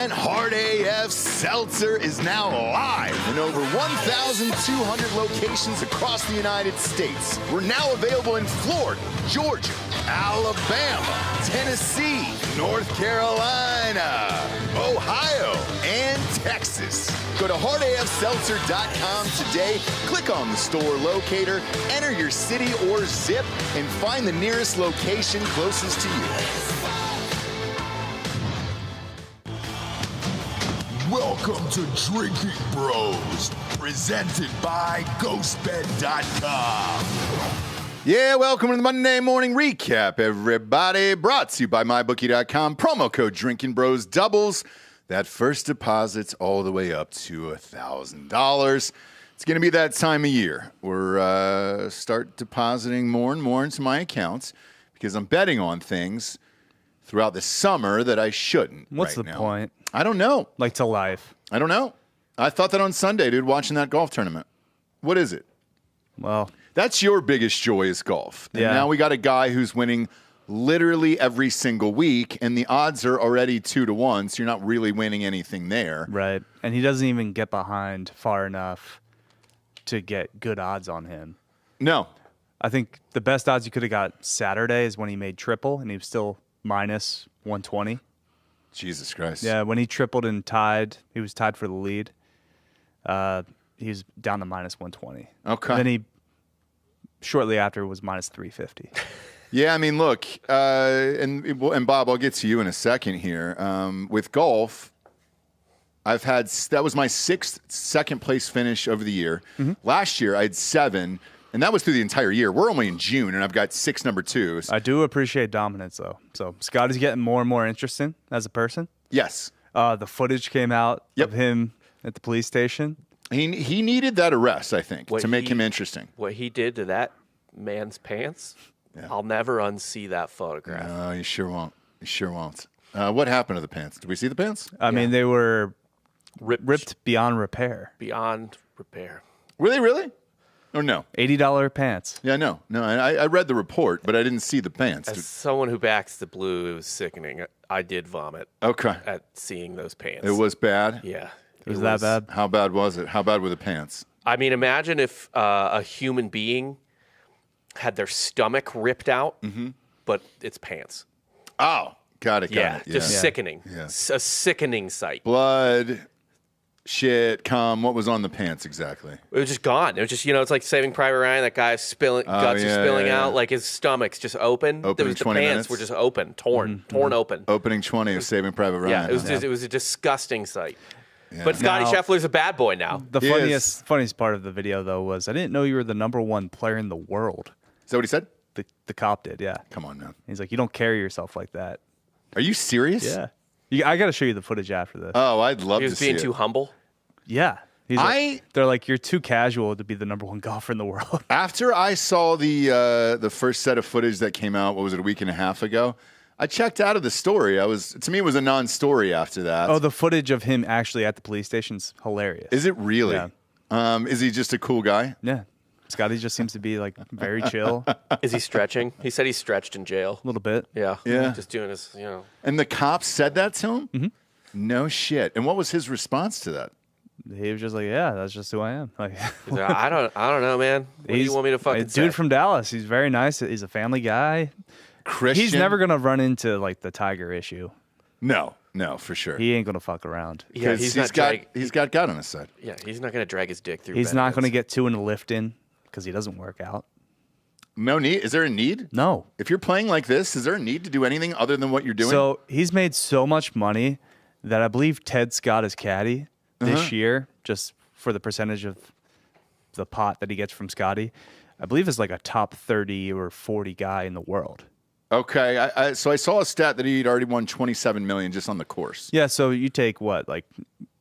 And Hard AF Seltzer is now live in over 1,200 locations across the United States. We're now available in Florida, Georgia, Alabama, Tennessee, North Carolina, Ohio, and Texas. Go to hardafseltzer.com today, click on the store locator, enter your city or zip, and find the nearest location closest to you. Welcome to Drinkin Bros, presented by GhostBed.com. Yeah, welcome to the Monday morning recap, everybody. Brought to you by MyBookie.com. Promo code Drinkin Bros doubles that first deposits all the way up to $1,000. It's going to be that time of year. We're start depositing more and more into my accounts because I'm betting on things throughout the summer that I shouldn't. What's the point? I don't know. Like to life. I don't know. I thought that on Sunday, dude, watching that golf tournament. What is it? Well, that's your biggest joy is golf. And yeah. Now we got a guy who's winning literally every single week, and the odds are already 2-1, so you're not really winning anything there. Right. And he doesn't even get behind far enough to get good odds on him. No. I think the best odds you could have got Saturday is when he made triple, and he was still minus 120. Jesus Christ. Yeah, when he tripled and tied, he was tied for the lead. He was down to minus 120. Okay. And then he, shortly after, was minus 350. Yeah, I mean, look, and Bob, I'll get to you in a second here. With golf, that was my second place finish over the year. Mm-hmm. Last year, I had 7. And that was through the entire year. We're only in June, and I've got 6 number 2s. I do appreciate dominance, though. So Scottie's getting more and more interesting as a person. Yes. The footage came out of him at the police station. He needed that arrest, I think, to make him interesting. What he did to that man's pants, I'll never unsee that photograph. No, you sure won't. You sure won't. What happened to the pants? Did we see the pants? I mean, they were ripped beyond repair. Beyond repair. Were they really? Or no? $80 pants. Yeah, no. I read the report, but I didn't see the pants. As someone who backs the blue, it was sickening. I did vomit. Okay. At seeing those pants. It was bad? Yeah. It was that bad? How bad was it? How bad were the pants? I mean, imagine if a human being had their stomach ripped out, but it's pants. Oh, got it. Just sickening. Yeah. A sickening sight. Blood, shit, cum. What was on the pants exactly? It was just gone. It was just, it's like Saving Private Ryan. That guy's guts are spilling out. Like his stomach's just open. The pants minutes? were just open, torn open. Opening 20 of Saving Private Ryan. Yeah, it was a disgusking sight. Yeah. But Scottie Scheffler's a bad boy now. The funniest part of the video, though, was I didn't know you were the #1 player in the world. Is that what he said? The cop did, yeah. Come on, man. He's like, you don't carry yourself like that. Are you serious? Yeah. I got to show you the footage after this. Oh, I'd love to see it. He was being too humble? Yeah. They're like, you're too casual to be the #1 golfer in the world. After I saw the first set of footage that came out, what was it, a week and a half ago? I checked out of the story. To me, it was a non-story after that. Oh, the footage of him actually at the police station's hilarious. Is it really? Yeah. Is he just a cool guy? Yeah. Scottie just seems to be like very chill. Is he stretching? He said he stretched in jail. A little bit. Yeah. Just doing his, And the cops said that to him? Mm-hmm. No shit. And what was his response to that? He was just like, yeah, that's just who I am. Like, I don't know, man. What do you want me to fucking say? Dude from Dallas. He's very nice. He's a family guy. Christian. He's never gonna run into like the Tiger issue. No, for sure. He ain't gonna fuck around. Yeah, he's got God on his side. Yeah, he's not gonna drag his dick through. He's not gonna get 2 in a lift in because he doesn't work out. No need. Is there a need? No. If you're playing like this, is there a need to do anything other than what you're doing? So he's made so much money that I believe Ted Scott is caddy this year, just for the percentage of the pot that he gets from Scottie. I believe is like a top 30 or 40 guy in the world. Okay, so I saw a stat that he'd already won $27 million just on the course. Yeah, so you take what, like,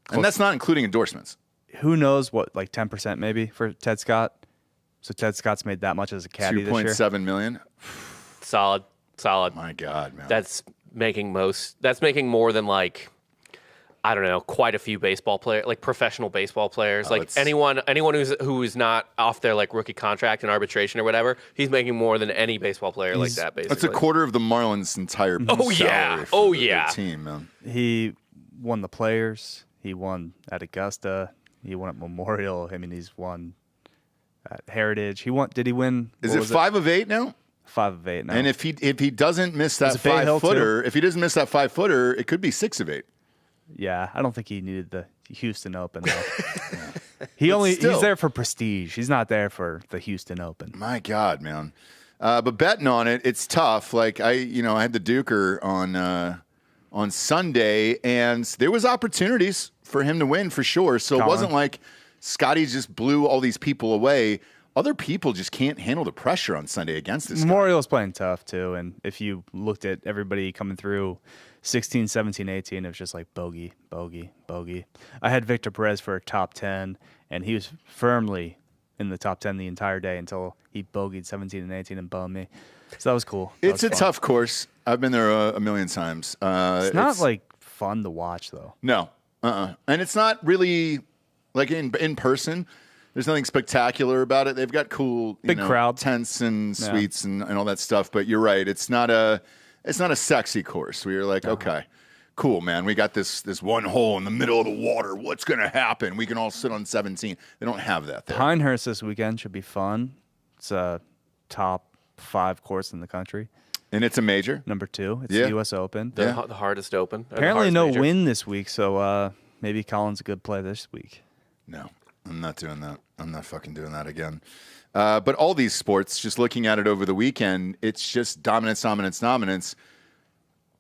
and that's not including endorsements. Who knows what, like 10% maybe for Ted Scott. So Ted Scott's made that much as a caddy this year. $2.7 million. Solid. My God, man. That's making more than like, I don't know, quite a few baseball players, like professional baseball players, like anyone who is not off their like rookie contract and arbitration or whatever. He's making more than any baseball player like that. Basically, that's a quarter of the Marlins' entire salary for their team, man. He won the Players. He won at Augusta. He won at Memorial. I mean, he's won at Heritage. Did he win? Is it 5 of 8 now? 5 of 8 now. And if he doesn't miss that 5-footer, it could be 6 of 8. Yeah, I don't think he needed the Houston Open though. He's there for prestige. He's not there for the Houston Open. My God, man. But betting on it, it's tough. Like I had the Duker on Sunday, and there was opportunities for him to win for sure. So It wasn't like Scottie just blew all these people away. Other people just can't handle the pressure on Sunday against this guy. Memorial's playing tough too, and if you looked at everybody coming through 16, 17, 18, it was just like bogey, bogey, bogey. I had Victor Perez for a top 10, and he was firmly in the top 10 the entire day until he bogeyed 17 and 18 and boned me. So that was cool. It's a tough course. I've been there a million times. It's not like fun to watch though. No. And it's not really like in person. There's nothing spectacular about it. They've got cool big crowd, tents and suites and all that stuff. But you're right. It's not a sexy course where you're like, okay, cool, man. We got this one hole in the middle of the water. What's going to happen? We can all sit on 17. They don't have that there. Pinehurst this weekend should be fun. It's a top 5 course in the country. And it's a major. Number 2. It's the U.S. Open. The hardest Open. Apparently no win this week, so maybe Colin's a good play this week. No, I'm not doing that. I'm not fucking doing that again. But all these sports, just looking at it over the weekend, it's just dominance.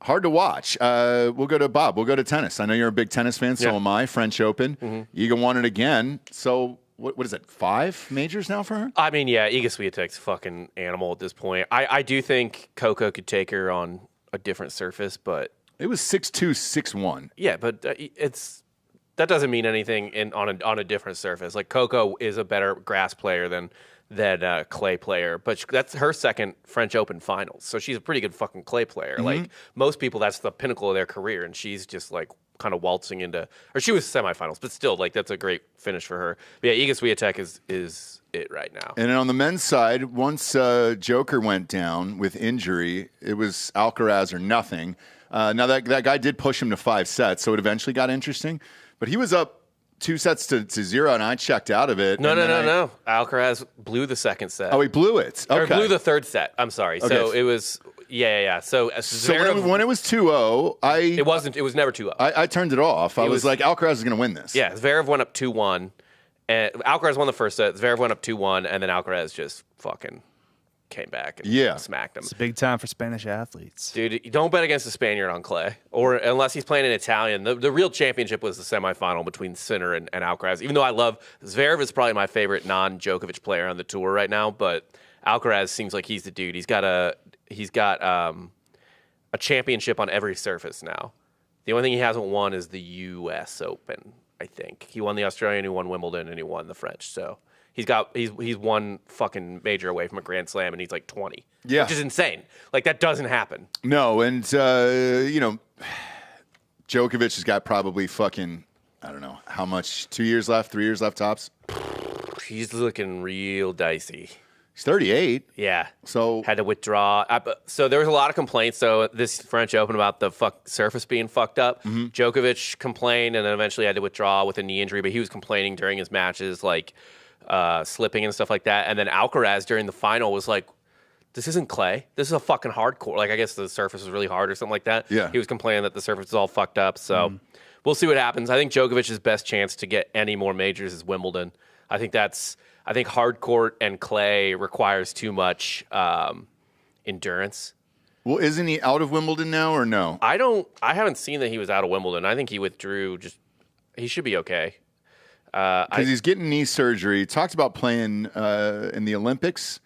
Hard to watch. We'll go to Bob. We'll go to tennis. I know you're a big tennis fan, so am I. French Open. Mm-hmm. Iga won it again. So what is it, 5 majors now for her? I mean, yeah, Iga Swiatek's a fucking animal at this point. I do think Coco could take her on a different surface, but... It was 6-2, 6-1. Yeah, but that doesn't mean anything on a different surface. Like, Coco is a better grass player than clay player, but that's her second French Open finals, so she's a pretty good fucking clay player. Mm-hmm. Like, most people, that's the pinnacle of their career, and she's just like kind of waltzing into, or she was semifinals, but still, like, that's a great finish for her. But yeah, Iga Swiatek is it right now. And then on the men's side, once Joker went down with injury, it was Alcaraz or nothing. Now that guy did push him to 5 sets, so it eventually got interesting, but he was up 2 sets to 0, and I checked out of it. No. Alcaraz blew the second set. Oh, he blew it. Okay. Or blew the third set. I'm sorry. Okay. So it was, yeah. So when it was 2-0, it was never 2-0. I turned it off. I was like, Alcaraz is going to win this. Yeah, Zverev went up 2-1, and Alcaraz won the first set. Zverev went up 2-1, and then Alcaraz just fucking came back and smacked him. It's a big time for Spanish athletes. Dude, you don't bet against a Spaniard on clay, or unless he's playing an Italian. The real championship was the semifinal between Sinner and Alcaraz. Even though I love Zverev is probably my favorite non-Djokovic player on the tour right now, but Alcaraz seems like he's the dude. He's got a championship on every surface now. The only thing he hasn't won is the U.S. Open, I think. He won the Australian, he won Wimbledon, and he won the French, so... He's one fucking major away from a Grand Slam, and he's like 20. Yeah. Which is insane. Like, that doesn't happen. No, and, Djokovic has got probably fucking, I don't know, how much, 2 years left, 3 years left tops? He's looking real dicey. He's 38. Yeah. So. Had to withdraw. So there was a lot of complaints, so this French Open about the surface being fucked up. Mm-hmm. Djokovic complained and then eventually had to withdraw with a knee injury, but he was complaining during his matches, like, slipping and stuff like that. And then Alcaraz during the final was like, this isn't clay. This is a fucking hardcore. Like, I guess the surface was really hard or something like that. Yeah. He was complaining that the surface is all fucked up. So we'll see what happens. I think Djokovic's best chance to get any more majors is Wimbledon. I think hard court and clay requires too much endurance. Well, isn't he out of Wimbledon now or no? I haven't seen that he was out of Wimbledon. I think he withdrew. He should be okay. Because he's getting knee surgery. Talked about playing in the Olympics,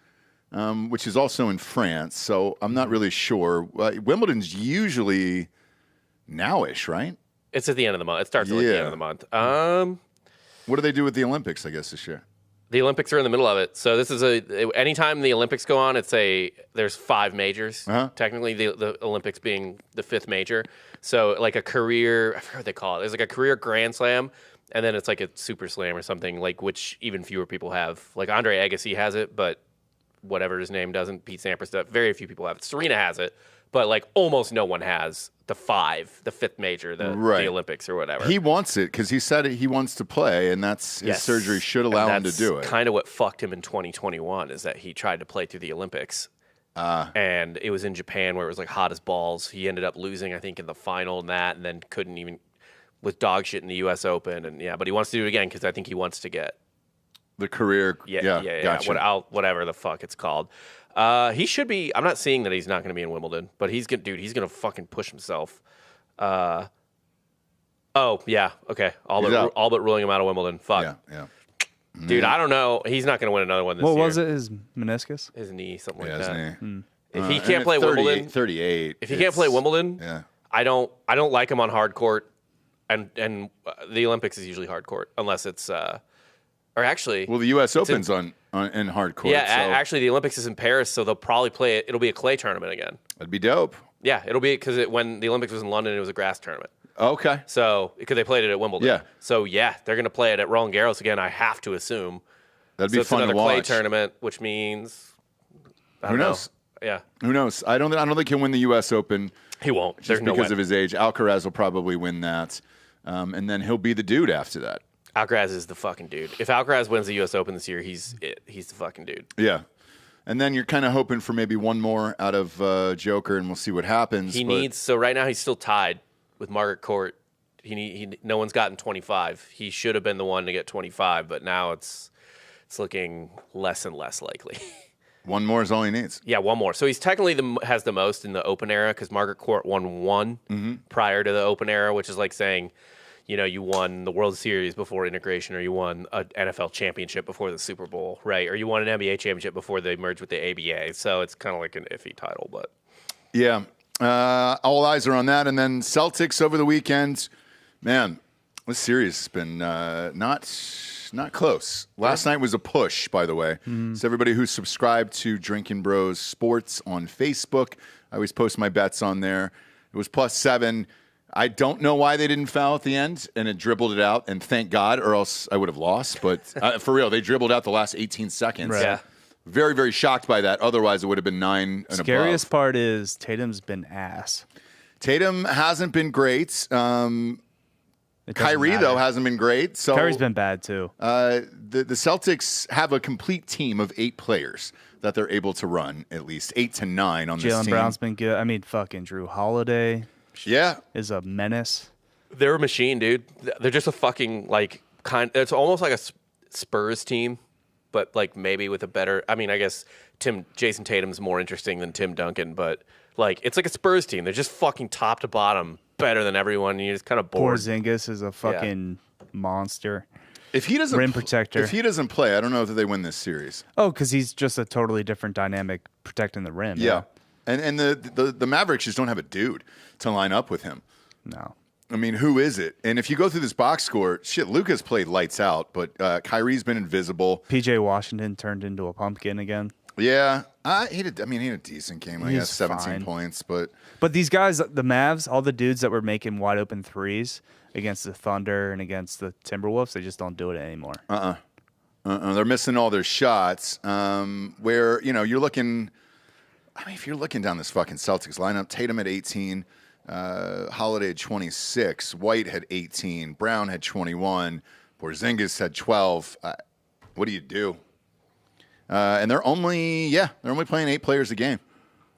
which is also in France. So I'm not really sure. Wimbledon's usually nowish, right? It's at the end of the month. It starts at the end of the month. What do they do with the Olympics, I guess, this year? The Olympics are in the middle of it. So this is anytime the Olympics go on, there's 5 majors. Uh-huh. Technically, the Olympics being the 5th major. So like a career, I forget what they call it. There's like a career Grand Slam. And then it's like a Super Slam or something, like which even fewer people have. Like Andre Agassi has it, but whatever his name doesn't. Pete Sampras does. Very few people have it. Serena has it, but like almost no one has the fifth major, the Olympics or whatever. He wants it because he said he wants to play, and that's his surgery should allow him to do it. Kind of what fucked him in 2021 is that he tried to play through the Olympics. And it was in Japan where it was like hot as balls. He ended up losing, I think, in the final and then couldn't even with dog shit in the U.S. Open. And but he wants to do it again because I think he wants to get the career. Gotcha. Whatever the fuck it's called. He should be. I'm not saying that he's not going to be in Wimbledon, but he's gonna fucking push himself. Okay. All but ruling him out of Wimbledon. Fuck. Yeah. Dude, I don't know. He's not going to win another one this year. What was it? His meniscus? His knee, something like his that. Knee. If he can't play Wimbledon, 38. If he can't play Wimbledon, I don't like him on hard court, and the Olympics is usually hard court unless it's or actually. Well, the U.S. Open's in hard court. Yeah, actually, the Olympics is in Paris, so they'll probably play it. It'll be a clay tournament again. That'd be dope. Yeah, it'll be because when the Olympics was in London, it was a grass tournament. Okay. So because they played it at Wimbledon. Yeah. So they're going to play it at Roland Garros again. I have to assume. That'd be fun to watch. It's another clay tournament, which means who knows? Yeah. Who knows? I don't think he'll win the U.S. Open. He won't. Just because of his age. Alcaraz will probably win that, and then he'll be the dude after that. Alcaraz is the fucking dude. If Alcaraz wins the U.S. Open this year, he's the fucking dude. Yeah. And then you're kind of hoping for maybe one more out of Joker, and we'll see what happens. So right now he's still tied with Margaret Court. No one's gotten 25. He should have been the one to get 25, but now it's looking less and less likely. One more is all he needs. Yeah, one more. So he's technically has the most in the Open era because Margaret Court won one prior to the Open era, which is like saying, you won the World Series before integration, or you won an NFL championship before the Super Bowl, right? Or you won an NBA championship before they merged with the ABA. So it's kind of like an iffy title, but yeah. All eyes are on that. And then Celtics over the weekend. Man, this series has been not close. Last night was a push, by the way. So everybody who's subscribed to Drinkin' Bros Sports on Facebook, I always post my bets on there. It was +7. I don't know why they didn't foul at the end, and it dribbled it out, and thank God, or else I would have lost. But for real, they dribbled out the last 18 seconds. Right. Yeah. Very, very shocked by that. Otherwise, it would have been 9 and above. Scariest part is Tatum's been ass. Tatum hasn't been great. Kyrie, though, hasn't been great. So Kyrie's been bad, too. The Celtics have a complete team of 8 players that they're able to run, at least 8 to 9 on this team. Jaylen Brown's been good. I mean, fucking Drew Holiday is a menace. They're a machine, dude. They're just a fucking, it's almost like a Spurs team, but, maybe with a better, I guess Jason Tatum's more interesting than Tim Duncan, but, it's like a Spurs team. They're just fucking top to bottom better than everyone, and you're just kind of bored. Porzingis is a fucking monster. If he doesn't rim protector. If he doesn't play, I don't know if they win this series. Oh, because he's just a totally different dynamic protecting the rim. Yeah. And the Mavericks just don't have a dude to line up with him. No. I mean, who is it? And if you go through this box score, Luka's played lights out, but Kyrie's been invisible. PJ Washington turned into a pumpkin again. Yeah. He had a decent game, I guess, 17 points. But these guys, the Mavs, all the dudes that were making wide open threes against the Thunder and against the Timberwolves, they just don't do it anymore. They're missing all their shots. Where, you're looking, if you're looking down this fucking Celtics lineup, Tatum at 18, Holiday had 26, White had 18, Brown had 21, Porzingis had 12. What do you do? And they're only playing 8 players a game.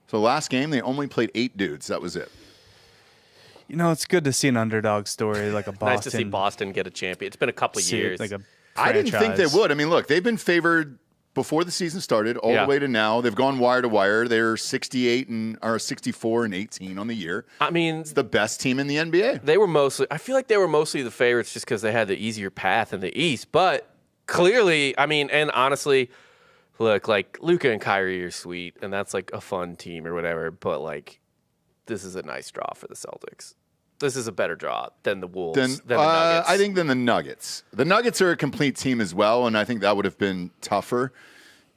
So last game, they only played 8 dudes. That was it. It's good to see an underdog story like a Boston. Nice to see Boston get a champion. It's been a couple of years. I didn't think they would. Look, they've been favored before the season started all the way to now. They've gone wire to wire. They're 64 and 18 on the year. It's the best team in the NBA. I feel like they were mostly the favorites just because they had the easier path in the East. But clearly, and honestly, look, Luka and Kyrie are sweet, and that's a fun team or whatever. But this is a nice draw for the Celtics. This is a better draw than the Wolves, than the Nuggets. I think than the Nuggets. The Nuggets are a complete team as well, and I think that would have been tougher.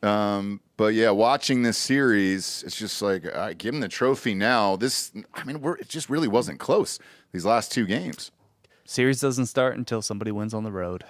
But yeah, watching this series, it's just give them the trophy now. It just really wasn't close these last 2 games. Series doesn't start until somebody wins on the road.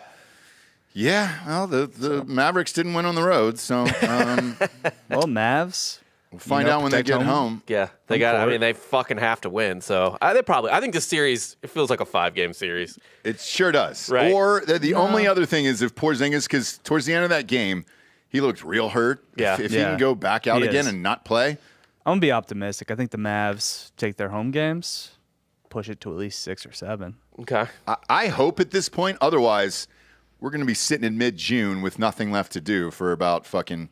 Yeah, well, the Mavericks didn't win on the road, so. Well, Mavs We'll find out when they get home. Yeah, they got. I mean, they fucking have to win. So they probably. I think this series it feels like a 5-game series. It sure does. Right. Or the only other thing is if Porzingis, because towards the end of that game, he looked real hurt. Yeah. If he can go back out again and not play. I'm going to be optimistic. I think the Mavs take their home games, push it to at least 6 or 7. Okay. I hope at this point. Otherwise, we're going to be sitting in mid-June with nothing left to do for about fucking,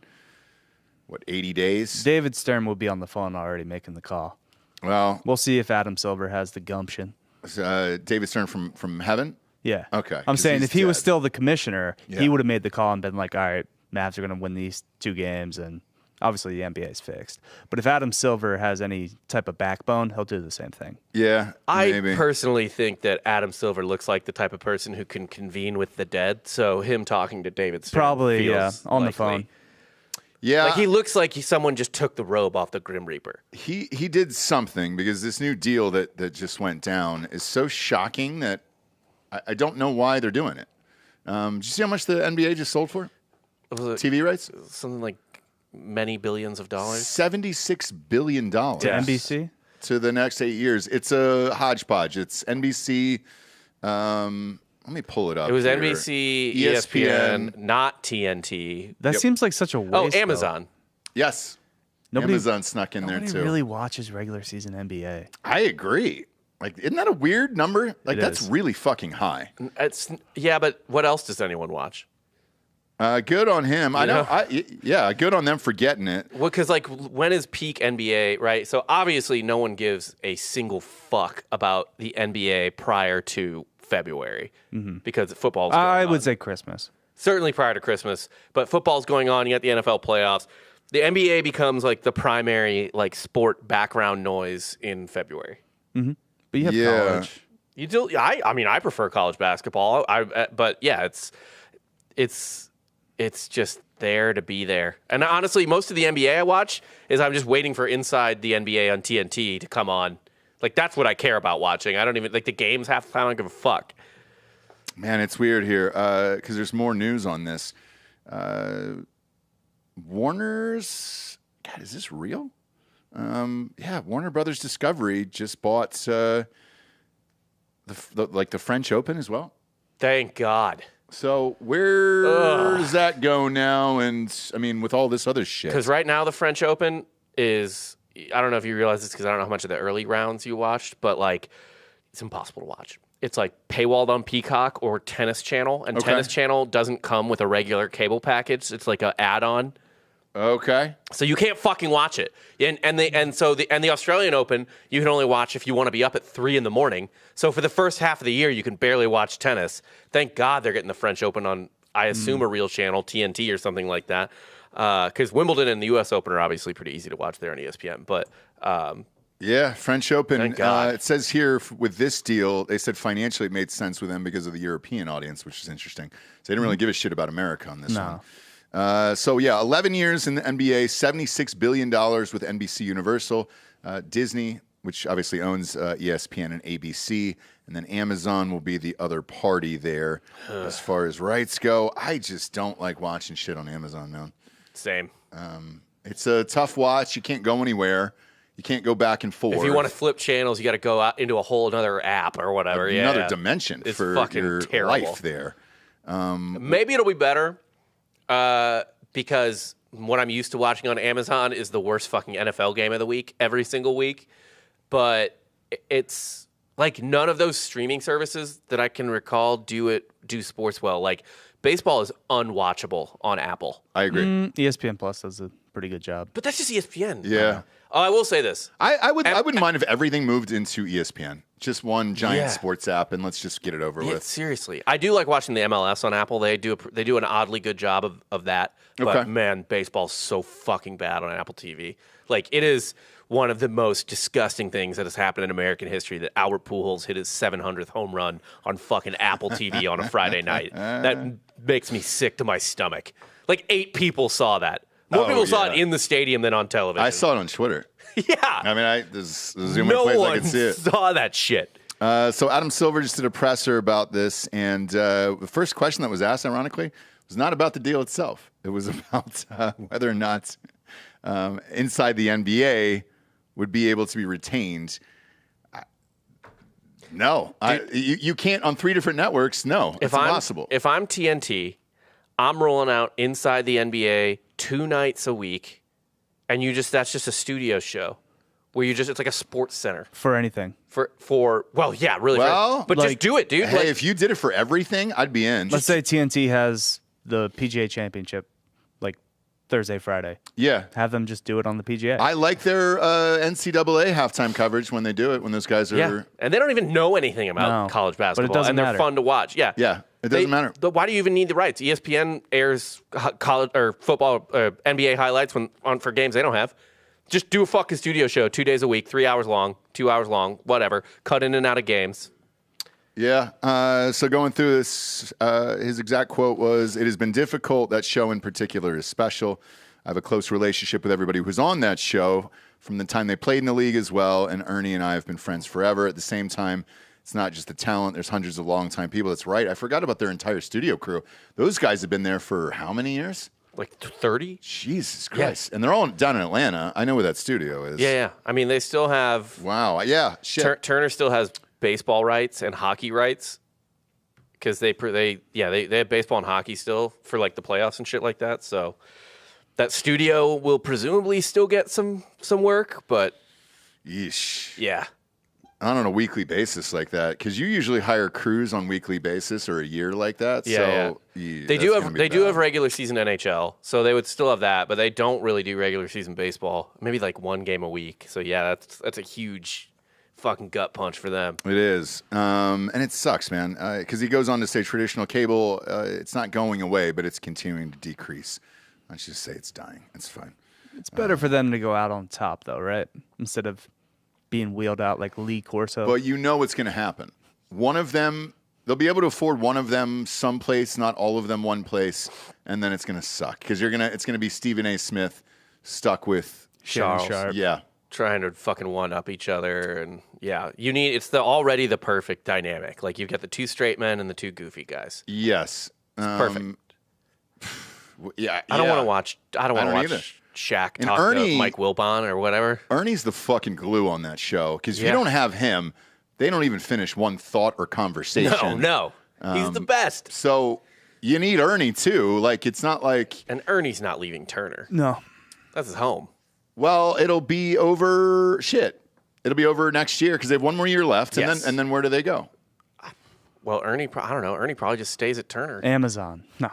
80 days? David Stern will be on the phone already making the call. Well, we'll see if Adam Silver has the gumption. David Stern from heaven? Yeah. Okay. I'm saying if he was still the commissioner, he would have made the call and been like, all right, Mavs are going to win these 2 games, and obviously the NBA is fixed. But if Adam Silver has any type of backbone, he'll do the same thing. Yeah, maybe. I personally think that Adam Silver looks like the type of person who can convene with the dead. So him talking to David Stern probably feels on likely. the phone. Yeah, like he looks like someone just took the robe off the Grim Reaper. He did something because this new deal that just went down is so shocking that I don't know why they're doing it. Did you see how much the NBA just sold for? TV rights? Something like many billions of dollars. $76 billion. To NBC? To the next 8 years. It's a hodgepodge. It's NBC. Let me pull it up. It was here. NBC, ESPN, not TNT. That seems like such a waste. Oh, Amazon. Though. Yes. Amazon snuck in there too. Nobody really watches regular season NBA. I agree. Like, isn't that a weird number? Like, that's is. really fucking high. But what else does anyone watch? Good on him. I know. Good on them for getting it. Well, because when is peak NBA, right? So obviously, no one gives a single fuck about the NBA prior to February because football's going on. I would say Christmas. Certainly prior to Christmas, but football's going on. You got the NFL playoffs. The NBA becomes like the primary sport background noise in February. Mm-hmm. But you have college. You do. I prefer college basketball. But yeah, it's just there to be there. And honestly, most of the NBA I watch is I'm just waiting for Inside the NBA on TNT to come on. Like, that's what I care about watching. I don't even, the games half the time, I don't give a fuck. Man, it's weird here because there's more news on this. Warner's, God, is this real? Warner Brothers Discovery just bought the French Open as well. Thank God. So where does that go now? And, I mean, with all this other shit. Because right now the French Open is... I don't know if you realize this because I don't know how much of the early rounds you watched, but it's impossible to watch. It's paywalled on Peacock or Tennis Channel, and Tennis Channel doesn't come with a regular cable package. It's like an add-on. Okay. So you can't fucking watch it. And the Australian Open you can only watch if you want to be up at 3 a.m. So for the first half of the year you can barely watch tennis. Thank God they're getting the French Open on, I assume, a real channel, TNT or something like that. Because Wimbledon and the U.S. Open are obviously pretty easy to watch there on ESPN. But French Open. Thank God. It says here with this deal, they said financially it made sense with them because of the European audience, which is interesting. So they didn't really give a shit about America on this one. 11 years in the NBA, $76 billion with NBC Universal, Disney, which obviously owns ESPN and ABC, and then Amazon will be the other party there as far as rights go. I just don't like watching shit on Amazon, man. Same. It's a tough watch. You can't go anywhere. You can't go back and forth. If you want to flip channels, you got to go out into a whole another app or whatever. Another dimension it's for fucking your terrible. life there. Maybe it'll be better because what I'm used to watching on Amazon is the worst fucking NFL game of the week every single week. But it's none of those streaming services that I can recall do sports well. Baseball is unwatchable on Apple. I agree. ESPN Plus does a pretty good job. But that's just ESPN. Yeah. I will say this. I wouldn't mind if everything moved into ESPN. Just one giant sports app, and let's just get it over with. Seriously. I do like watching the MLS on Apple. They do an oddly good job of that. But, man, baseball's so fucking bad on Apple TV. It is one of the most disgusting things that has happened in American history that Albert Pujols hit his 700th home run on fucking Apple TV on a Friday night. That makes me sick to my stomach. 8 people saw that. More people saw it in the stadium than on television. I saw it on Twitter. Yeah. I mean, there's the only place I could see it. Saw that shit. So Adam Silver just did a presser about this, and the first question that was asked, ironically, was not about the deal itself. It was about whether or not inside the NBA would be able to be retained. No, you can't on 3 different networks. No, it's impossible. If I'm TNT, I'm rolling out Inside the NBA 2 nights a week, and that's just a studio show where it's like a sports center for anything. Really. But just do it, dude. Hey, if you did it for everything, I'd be in. Let's say TNT has the PGA Championship, like Thursday, Friday. Yeah. Have them just do it on the PGA. I like their NCAA halftime coverage when they do it, when those guys are... Yeah, and they don't even know anything about college basketball. But it doesn't matter. They're fun to watch. Yeah. Yeah, it doesn't matter. Why do you even need the rights? ESPN airs college or football, NBA highlights for games they don't have. Just do a fucking studio show 2 days a week, 3 hours long, 2 hours long, whatever. Cut in and out of games. Yeah. So going through this, his exact quote was, "It has been difficult. That show in particular is special. I have a close relationship with everybody who's on that show from the time they played in the league as well. And Ernie and I have been friends forever. At the same time, it's not just the talent. There's hundreds of longtime people." That's right. I forgot about their entire studio crew. Those guys have been there for how many years? Like 30? Jesus Christ. Yeah. And they're all down in Atlanta. I know where that studio is. Yeah. I mean, they still have... Wow. Yeah. Shit. Turner still has baseball rights and hockey rights because they have baseball and hockey still for like the playoffs and shit like that. So that studio will presumably still get some work, but... Yeesh. Yeah. Not on a weekly basis like that, because you usually hire crews on weekly basis or a year like that. Yeah, so they do have regular season NHL, so they would still have that, but they don't really do regular season baseball. Maybe like 1 game a week. So yeah, that's a huge fucking gut punch for them. It is, and it sucks, man, because he goes on to say traditional cable, it's not going away, but it's continuing to decrease. Let's just say it's dying. It's fine. It's better for them to go out on top, though, right? Instead of being wheeled out like Lee Corso. But you know what's going to happen. One of them, they'll be able to afford one of them someplace, not all of them one place, and then it's going to suck because it's going to be Stephen A. Smith stuck with Charles. Sharp. Yeah, trying to fucking one up each other, and yeah, it's already the perfect dynamic. Like you've got the 2 straight men and the 2 goofy guys. Yes, perfect. Yeah, I don't want to watch. I don't want to watch Shaq talk to Mike Wilbon or whatever. Ernie's the fucking glue on that show because if you don't have him, they don't even finish one thought or conversation. No, he's the best. So you need Ernie too. Like it's not like and Ernie's not leaving Turner. No, that's his home. Well, it'll be over. It'll be over next year because they have 1 more year left, and then where do they go? Well, Ernie, I don't know. Ernie probably just stays at Turner. Amazon. No.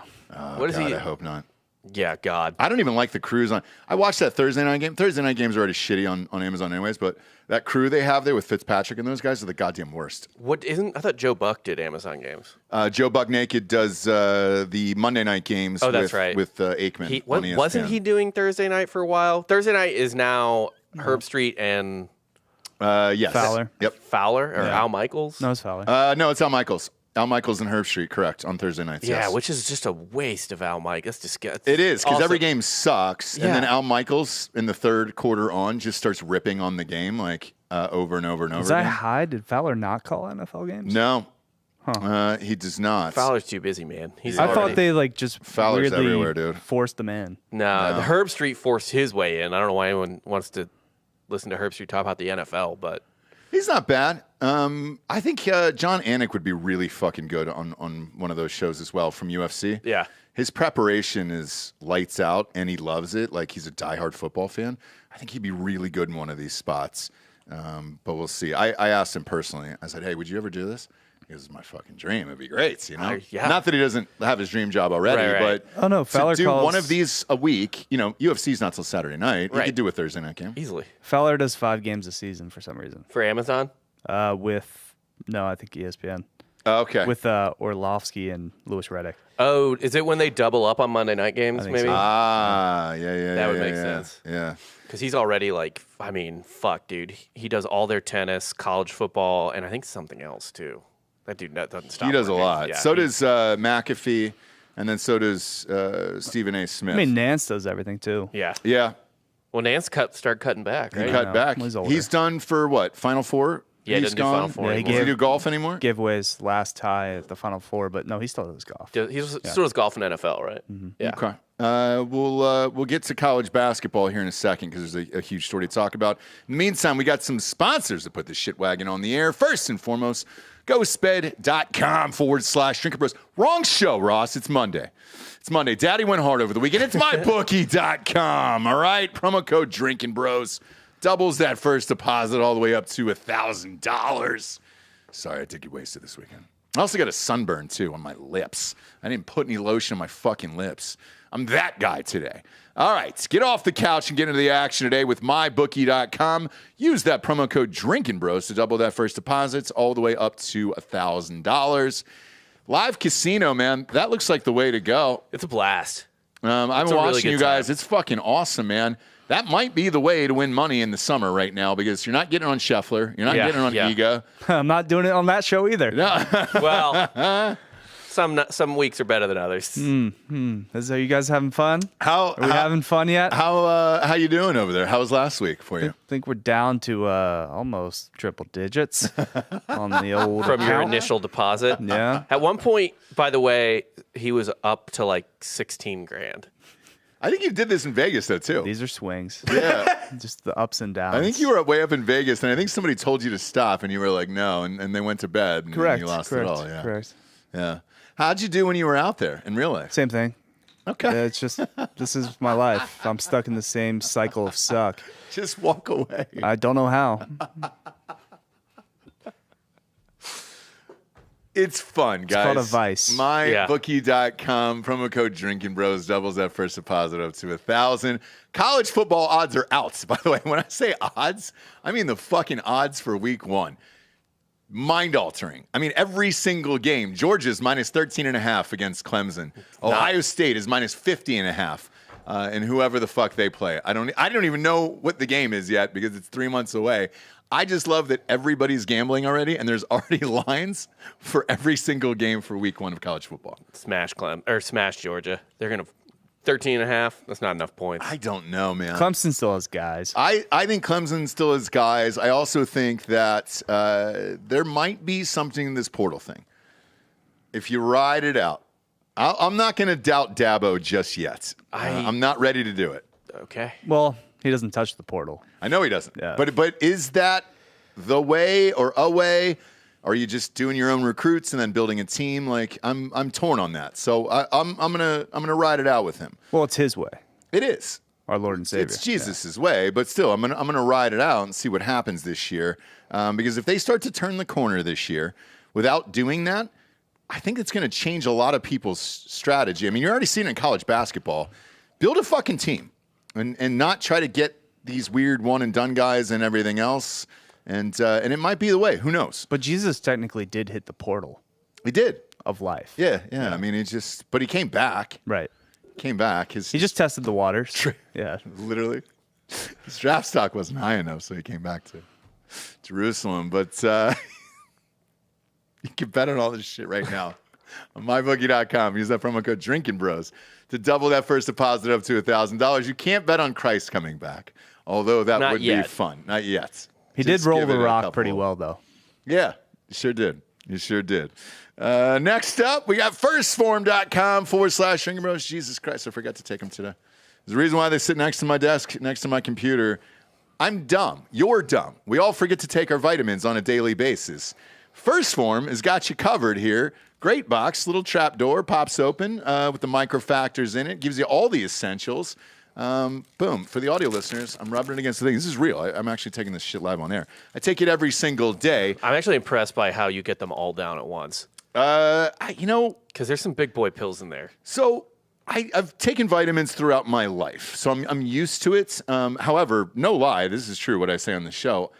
What is he? I hope not. Yeah, God. I don't even like the crews on. I watched that Thursday night game. Thursday night games are already shitty on Amazon anyways, but that crew they have there with Fitzpatrick and those guys are the goddamn worst. I thought Joe Buck did Amazon games. Joe Buck Naked does the Monday night games right. with Aikman. Wasn't he doing Thursday night for a while? Thursday night is now Herb Street and yes. Fowler. Yep. Fowler or Al Michaels? No, it's Fowler. No, it's Al Michaels. Al Michaels and Herb Street, correct, on Thursday nights. Yeah, yes. which is just a waste of Al Mike. That's disgusting. It is, because every game sucks, and then Al Michaels in the third quarter on just starts ripping on the game like over and over and over Is that high? Did Fowler not call NFL games? No. He does not. Fowler's too busy, man. I thought they just Fowler's weirdly everywhere, dude. Forced them in. No, the Herb Street forced his way in. I don't know why anyone wants to listen to Herb Street talk about the NFL, but he's not bad. I think John Anik would be really fucking good on one of those shows as well from UFC. Yeah. His preparation is lights out, and he loves it. Like, he's a diehard football fan. I think he'd be really good in one of these spots. But we'll see. I asked him personally. I said, hey, would you ever do this? He goes, it's my fucking dream. It'd be great, you know? Yeah. Not that he doesn't have his dream job already, right. but Fowler to do calls... one of these a week, UFC's not till Saturday night. Right. You could do a Thursday night game. Easily. Fowler does 5 games a season for some reason. For Amazon? I think ESPN. Okay. With Orlovsky and Louis Riddick. Oh, is it when they double up on Monday night games, maybe? So. Yeah. That would make sense. Yeah. Because he's already fuck, dude. He does all their tennis, college football, and I think something else, too. That dude doesn't stop. He does working. a lot. Yeah, so does McAfee, and then so does Stephen A. Smith. I mean, Nance does everything, too. Yeah. Yeah. Well, Nance started cutting back, right? He cut back. He's done for what? Final Four Yeah, he doesn't do Final Four Yeah, anymore. Does he do golf anymore? Gave away his last tie at the Final Four, but no, he still does golf. He still does golf in NFL, right? Mm-hmm. Yeah. Okay. We'll get to college basketball here in a second because there's a huge story to talk about. In the meantime, we got some sponsors to put this shit wagon on the air. First and foremost, ghostbed.com/Drinkin Bros. Wrong show, Ross. It's Monday. It's Monday. Daddy went hard over the weekend. It's mybookie.com. All right. Promo code Drinkin Bros doubles that first deposit all the way up to $1,000. Sorry, I did get wasted this weekend. I also got a sunburn, too, on my lips. I didn't put any lotion on my fucking lips. I'm that guy today. All right, get off the couch and get into the action today with mybookie.com. Use that promo code Drinkin Bros to double that first deposits all the way up to $1,000. Live casino, man, that looks like the way to go. It's a blast. I'm watching really you guys. Time. It's fucking awesome, man. That might be the way to win money in the summer right now because you're not getting on Scheffler. You're not getting on Iga. I'm not doing it on that show either. No. Well, some weeks are better than others. Are you guys having fun? Are we having fun yet? How you doing over there? How was last week for you? I think we're down to almost triple digits on the old From account. your initial deposit. Yeah. At one point, by the way, he was up to like 16 grand. I think you did this in Vegas, though, too. These are swings. Yeah. Just the ups and downs. I think you were way up in Vegas, and I think somebody told you to stop, and you were like, no, and they went to bed, and Correct. you lost Correct. it all. Yeah. Correct. Yeah. How'd you do when you were out there in real life? Same thing. Okay. Yeah, it's just, this is my life. I'm stuck in the same cycle of suck. Just walk away. I don't know how. It's fun, guys. It's called a vice. MyBookie.com, promo code Drinkin Bros doubles that first deposit up to $1,000. College football odds are out. By the way, when I say odds, I mean the fucking odds for week one. Mind-altering. I mean, every single game. Georgia's minus 13.5 against Clemson. Ohio State is minus 50.5. And whoever the fuck they play. I don't even know what the game is yet because it's 3 months away. I just love that everybody's gambling already, and there's already lines for every single game for week one of college football. Smash Georgia. They're gonna 13.5. That's not enough points. I don't know, man. Clemson still has guys. I think Clemson still has guys. I also think that there might be something in this portal thing. If you ride it out, I'm not going to doubt Dabo just yet. I'm not ready to do it. Okay. Well, he doesn't touch the portal. I know he doesn't. Yeah. But is that the way or a way? Or are you just doing your own recruits and then building a team? Like I'm torn on that. So I'm gonna ride it out with him. Well, it's his way. It is. Our Lord and Savior. It's Jesus' way, but still, I'm gonna ride it out and see what happens this year. Because if they start to turn the corner this year without doing that, I think it's going to change a lot of people's strategy. I mean, you're already seeing it in college basketball. Build a fucking team and not try to get these weird one and done guys and everything else. And it might be the way. Who knows? But Jesus technically did hit the portal He did. of life. Yeah. I mean, but he came back. Right. Came back. He just tested the waters. Yeah. Literally. His draft stock wasn't high enough, so he came back to Jerusalem. But you can bet on all this shit right now on mybookie.com. Use that promo code Drinkin Bros to double that first deposit up to $1,000. You can't bet on Christ coming back, although that would be fun. Not yet. He did roll the rock pretty well, though. Yeah, you sure did. You sure did. Next up, we got firstform.com/Drinkin Bros. Jesus Christ, I forgot to take them today. There's a reason why they sit next to my desk, next to my computer. I'm dumb. You're dumb. We all forget to take our vitamins on a daily basis. First Form has got you covered here. Great box, little trap door, pops open with the microfactors in it. Gives you all the essentials. Boom. For the audio listeners, I'm rubbing it against the thing. This is real. I'm actually taking this shit live on air. I take it every single day. I'm actually impressed by how you get them all down at once. Because there's some big boy pills in there. So I've taken vitamins throughout my life, so I'm used to it. However, no lie, this is true what I say on the show.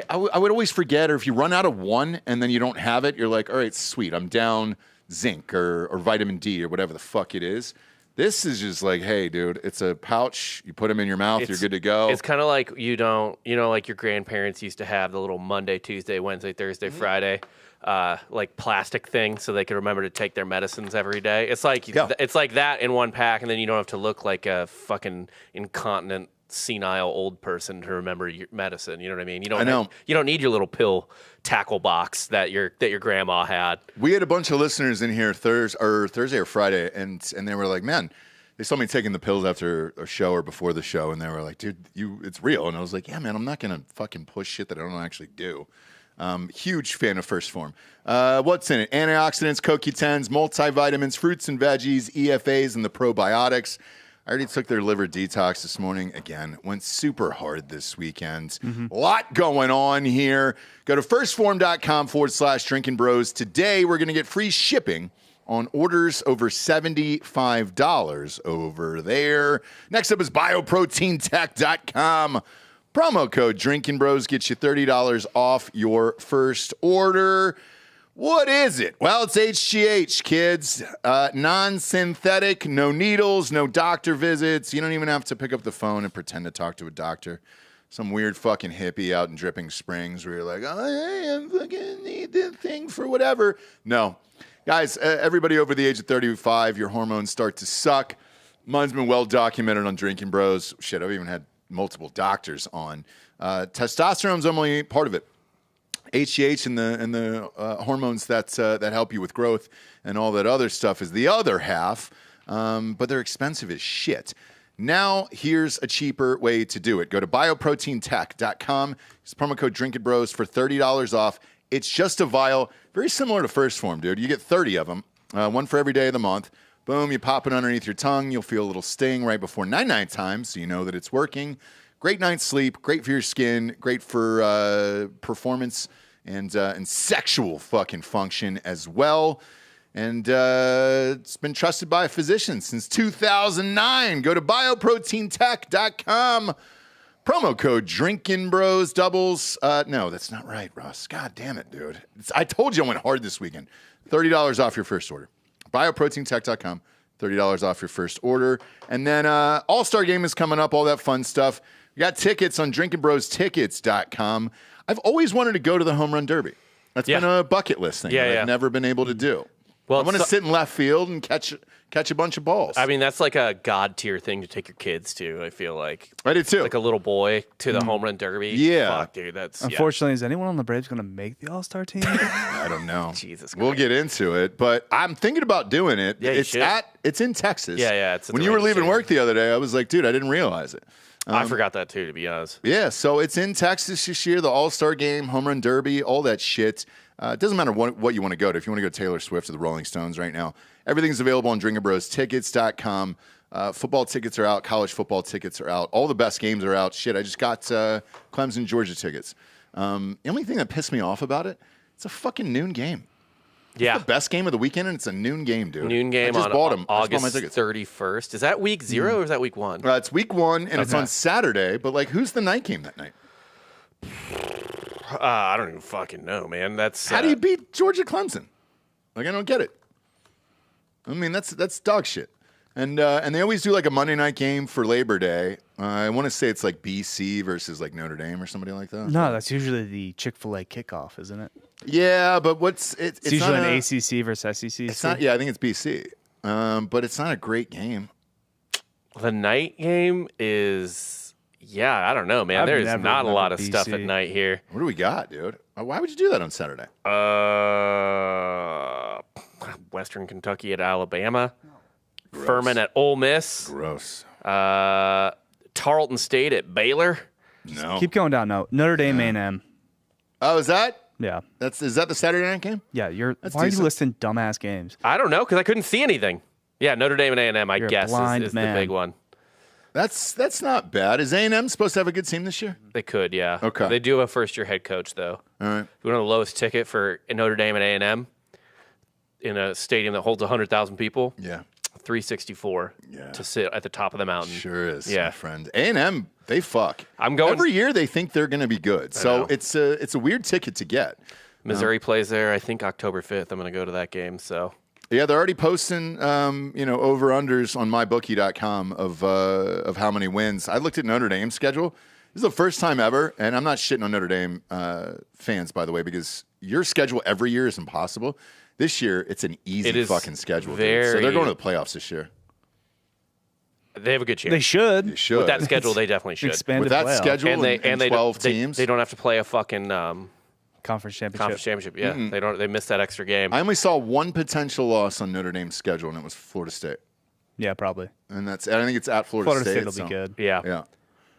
I would always forget, or if you run out of one and then you don't have it, you're like, all right, sweet, I'm down zinc or vitamin D or whatever the fuck it is. This is just like, hey, dude, it's a pouch. You put them in your mouth, you're good to go. It's kind of like like your grandparents used to have the little Monday, Tuesday, Wednesday, Thursday, Friday, like plastic thing so they could remember to take their medicines every day. It's like that in one pack, and then you don't have to look like a fucking incontinent senile old person to remember your medicine. You know what I mean? You know. don't need your little pill tackle box that your grandma had. We had a bunch of listeners in here Thursday or Friday, and they were like, man, they saw me taking the pills after a show or before the show, and they were like, dude, it's real. And I was like, yeah, man, I'm not going to fucking push shit that I don't actually do. Huge fan of First Form. What's in it? Antioxidants, CoQ10s, multivitamins, fruits and veggies, EFAs, and the probiotics. I already took their liver detox this morning. Again, went super hard this weekend. A lot going on here. Go to firstform.com/Drinkin Bros. Today, we're going to get free shipping on orders over $75 over there. Next up is bioproteintech.com. Promo code Drinkin Bros gets you $30 off your first order. What is it? Well, it's HGH, kids. Non-synthetic, no needles, no doctor visits. You don't even have to pick up the phone and pretend to talk to a doctor. Some weird fucking hippie out in Dripping Springs where you're like, oh, I fucking need this thing for whatever. No. Guys, everybody over the age of 35, your hormones start to suck. Mine's been well documented on Drinkin Bros. Shit, I've even had multiple doctors on. Testosterone's only part of it. HGH and the hormones that help you with growth and all that other stuff is the other half, but they're expensive as shit. Now, here's a cheaper way to do it. Go to bioproteintech.com. Use promo code DRINKITBROS for $30 off. It's just a vial, very similar to First Form, dude. You get 30 of them, one for every day of the month. Boom, you pop it underneath your tongue. You'll feel a little sting right before night time, so you know that it's working. Great night's sleep, great for your skin, great for performance and sexual fucking function as well. And it's been trusted by a physician since 2009. Go to bioproteintech.com. Promo code Drinkin Bros doubles. No, that's not right, Ross. God damn it, dude. I told you I went hard this weekend. $30 off your first order. Bioproteintech.com. $30 off your first order. And then All-Star Game is coming up, all that fun stuff. We got tickets on drinkinbrostickets.com. I've always wanted to go to the Home Run Derby. That's been a bucket list thing that I've never been able to do. Well, I want to sit in left field and catch a bunch of balls. I mean, that's like a god tier thing to take your kids to, I feel like. I did too. Like a little boy to the Home Run Derby. Yeah. Fuck, dude, that's... Unfortunately, is anyone on the Braves going to make the All-Star team? I don't know. Jesus Christ. We'll get into it, but I'm thinking about doing it. Yeah, it's in Texas. Yeah. It's when you were leaving work the other day, I was like, dude, I didn't realize it. I forgot that too, to be honest. Yeah, so it's in Texas this year, the All-Star Game, Home Run Derby, all that shit. It doesn't matter what you want to go to. If you want to go Taylor Swift or the Rolling Stones right now, everything's available on drinkinbrostickets.com. Football tickets are out. College football tickets are out. All the best games are out. Shit, I just got Clemson, Georgia tickets. The only thing that pissed me off about it, it's a fucking noon game. Yeah. It's the best game of the weekend, and it's a noon game, dude. Noon game I just on bought them. August 31st. Is that week 0 or is that week 1? It's week 1, and it's on Saturday, but, like, who's the night game that night? I don't even fucking know, man. That's How do you beat Georgia Clemson? Like, I don't get it. I mean, that's dog shit. And they always do, like, a Monday night game for Labor Day. I want to say it's, like, BC versus, like, Notre Dame or somebody like that. No, that's usually the Chick-fil-A kickoff, isn't it? Yeah, but it's usually not an ACC versus SEC. It's not. Yeah, I think it's BC. But it's not a great game. The night game is, I don't know, man. There's not a lot of BC. stuff at night here. What do we got, dude? Why would you do that on Saturday? Western Kentucky at Alabama. Gross. Furman at Ole Miss. Gross. Tarleton State at Baylor. No. Keep going down. No, Notre Dame A&M. Oh, is that? Yeah. Is that the Saturday night game? Yeah. That's why are you decent. listing dumbass games? I don't know, because I couldn't see anything. Yeah, Notre Dame and A&M, I You're a guess, blind is the man. big one. That's not bad. Is A&M supposed to have a good team this year? They could, yeah. Okay. They do have a first-year head coach, though. All right. You want the lowest ticket for Notre Dame and A&M in a stadium that holds 100,000 people? Yeah. $364 to sit at the top of the mountain. Sure is, Yeah. my friend. A&M, they fuck. I'm going every year. They think they're going to be good, so it's a weird ticket to get. Missouri plays there, I think October 5th. I'm going to go to that game. So yeah, they're already posting over unders on mybookie.com of how many wins. I looked at Notre Dame's schedule. This is the first time ever, and I'm not shitting on Notre Dame fans, by the way, because your schedule every year is impossible. This year, it's an easy fucking schedule. Dude. So they're going to the playoffs this year. They have a good chance. They should. They should. With that schedule, they definitely should. Expanded With that playoff. schedule and 12 they, teams. They don't have to play a fucking Conference championship. conference championship. Yeah, they don't. They missed that extra game. I only saw one potential loss on Notre Dame's schedule, and it was Florida State. Yeah, probably. And I think it's at Florida State. Florida State will be good. yeah. Yeah.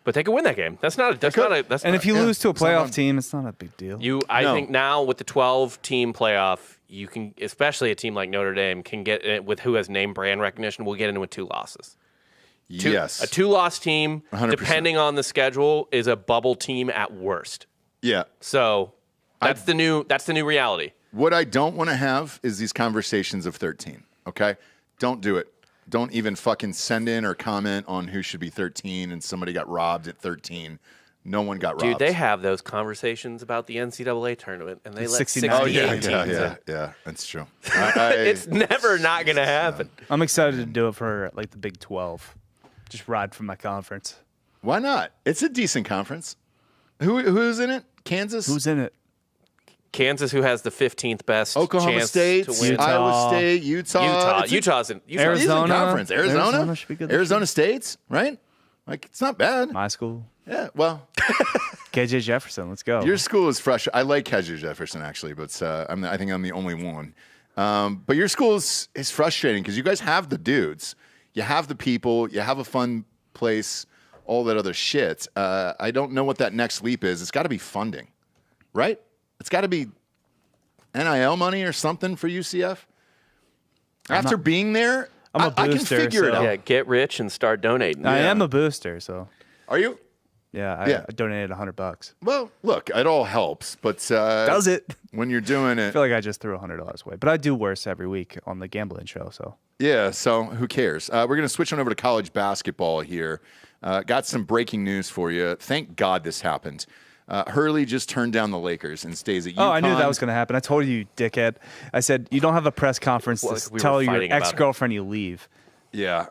But they could win that game. That's not. And if you lose to a it's not playoff on- team, it's not a big deal. I No. think now with the 12-team playoff, you can, especially a team like Notre Dame, can get it with who has name brand recognition. We'll get into with 2 losses. Yes. A 2-loss team, 100%. depending on the schedule, is a bubble team at worst. Yeah. So that's the new reality. What I don't want to have is these conversations of 13, okay? Don't do it. Don't even fucking send in or comment on who should be 13 and somebody got robbed at 13. No one got robbed. Dude, they have those conversations about the NCAA tournament, and they let 69 68 Oh, teams yeah, in. yeah. That's true. It's never not going to happen. I'm excited to do it for like the Big 12. Just ride from my conference. Why not? It's a decent conference. Who's in it? Kansas? Who's in it? Kansas, who has the 15th best Oklahoma chance State, to win. Iowa State, Utah. Utah's in Arizona. Conference. Arizona should be good this Arizona State's, right? Like, it's not bad. My school. Yeah, well, KJ Jefferson. Let's go. your school is fresh. I like KJ Jefferson, actually, but I think I'm the only one. But your school is frustrating because you guys have the dudes. You have the people. You have a fun place, all that other shit. I don't know what that next leap is. It's got to be funding, right? It's got to be NIL money or something for UCF. After being there, I'm a I can booster, figure it so- out. Yeah, get rich and start donating. I am a booster, so Are you? yeah, I donated $100. Well, look, it all helps, but Does it? when you're doing I it, feel like I just threw $100 away, but I do worse every week on the gambling show. So yeah. So who cares? We're gonna switch on over to college basketball here. Got some breaking news for you. Thank God this happened. Hurley just turned down the Lakers and stays at UConn. Oh, I knew that was going to happen. I told you, dickhead. I said, you don't have a press conference to Well, we were tell your fighting about it. ex-girlfriend you leave. Yeah.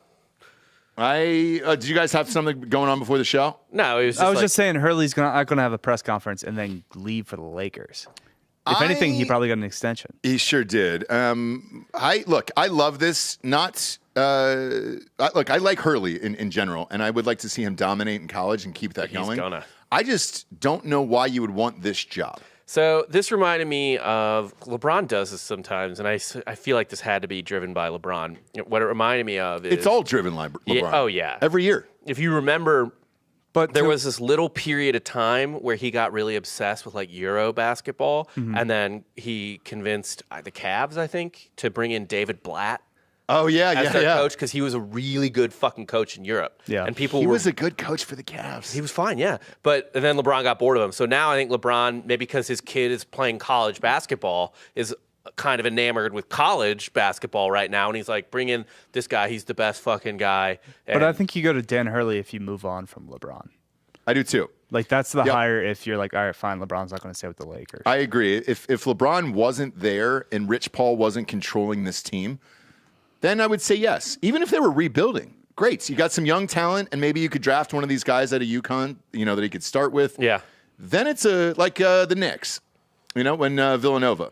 Did you guys have something going on before the show? No, it was just I was like, just saying Hurley's not going to have a press conference and then leave for the Lakers. If anything, he probably got an extension. He sure did. I love this. I like Hurley in general, and I would like to see him dominate in college and keep that going. gonna. I just don't know why you would want this job. So this reminded me of LeBron does this sometimes, and I feel like this had to be driven by LeBron. What it reminded me of is It's all driven by LeBron. Yeah, oh, yeah. Every year. if you remember, But there was this little period of time where he got really obsessed with like Euro basketball, and then he convinced the Cavs, I think, to bring in David Blatt Oh, yeah, as yeah, their yeah. coach because he was a really good fucking coach in Europe. Yeah. and people He were was a good coach for the Cavs. He was fine, yeah. But then LeBron got bored of him. So now I think LeBron, maybe because his kid is playing college basketball, is kind of enamored with college basketball right now. And he's like, bring in this guy. He's the best fucking guy. But I think you go to Dan Hurley if you move on from LeBron. I do too. Like, that's the Yep. hire if you're like, all right, fine, LeBron's not going to stay with the Lakers. I agree. If LeBron wasn't there and Rich Paul wasn't controlling this team, then I would say yes. Even if they were rebuilding, great. So you got some young talent, and maybe you could draft one of these guys out of UConn, that he could start with. Yeah. Then it's like the Knicks, when Villanova.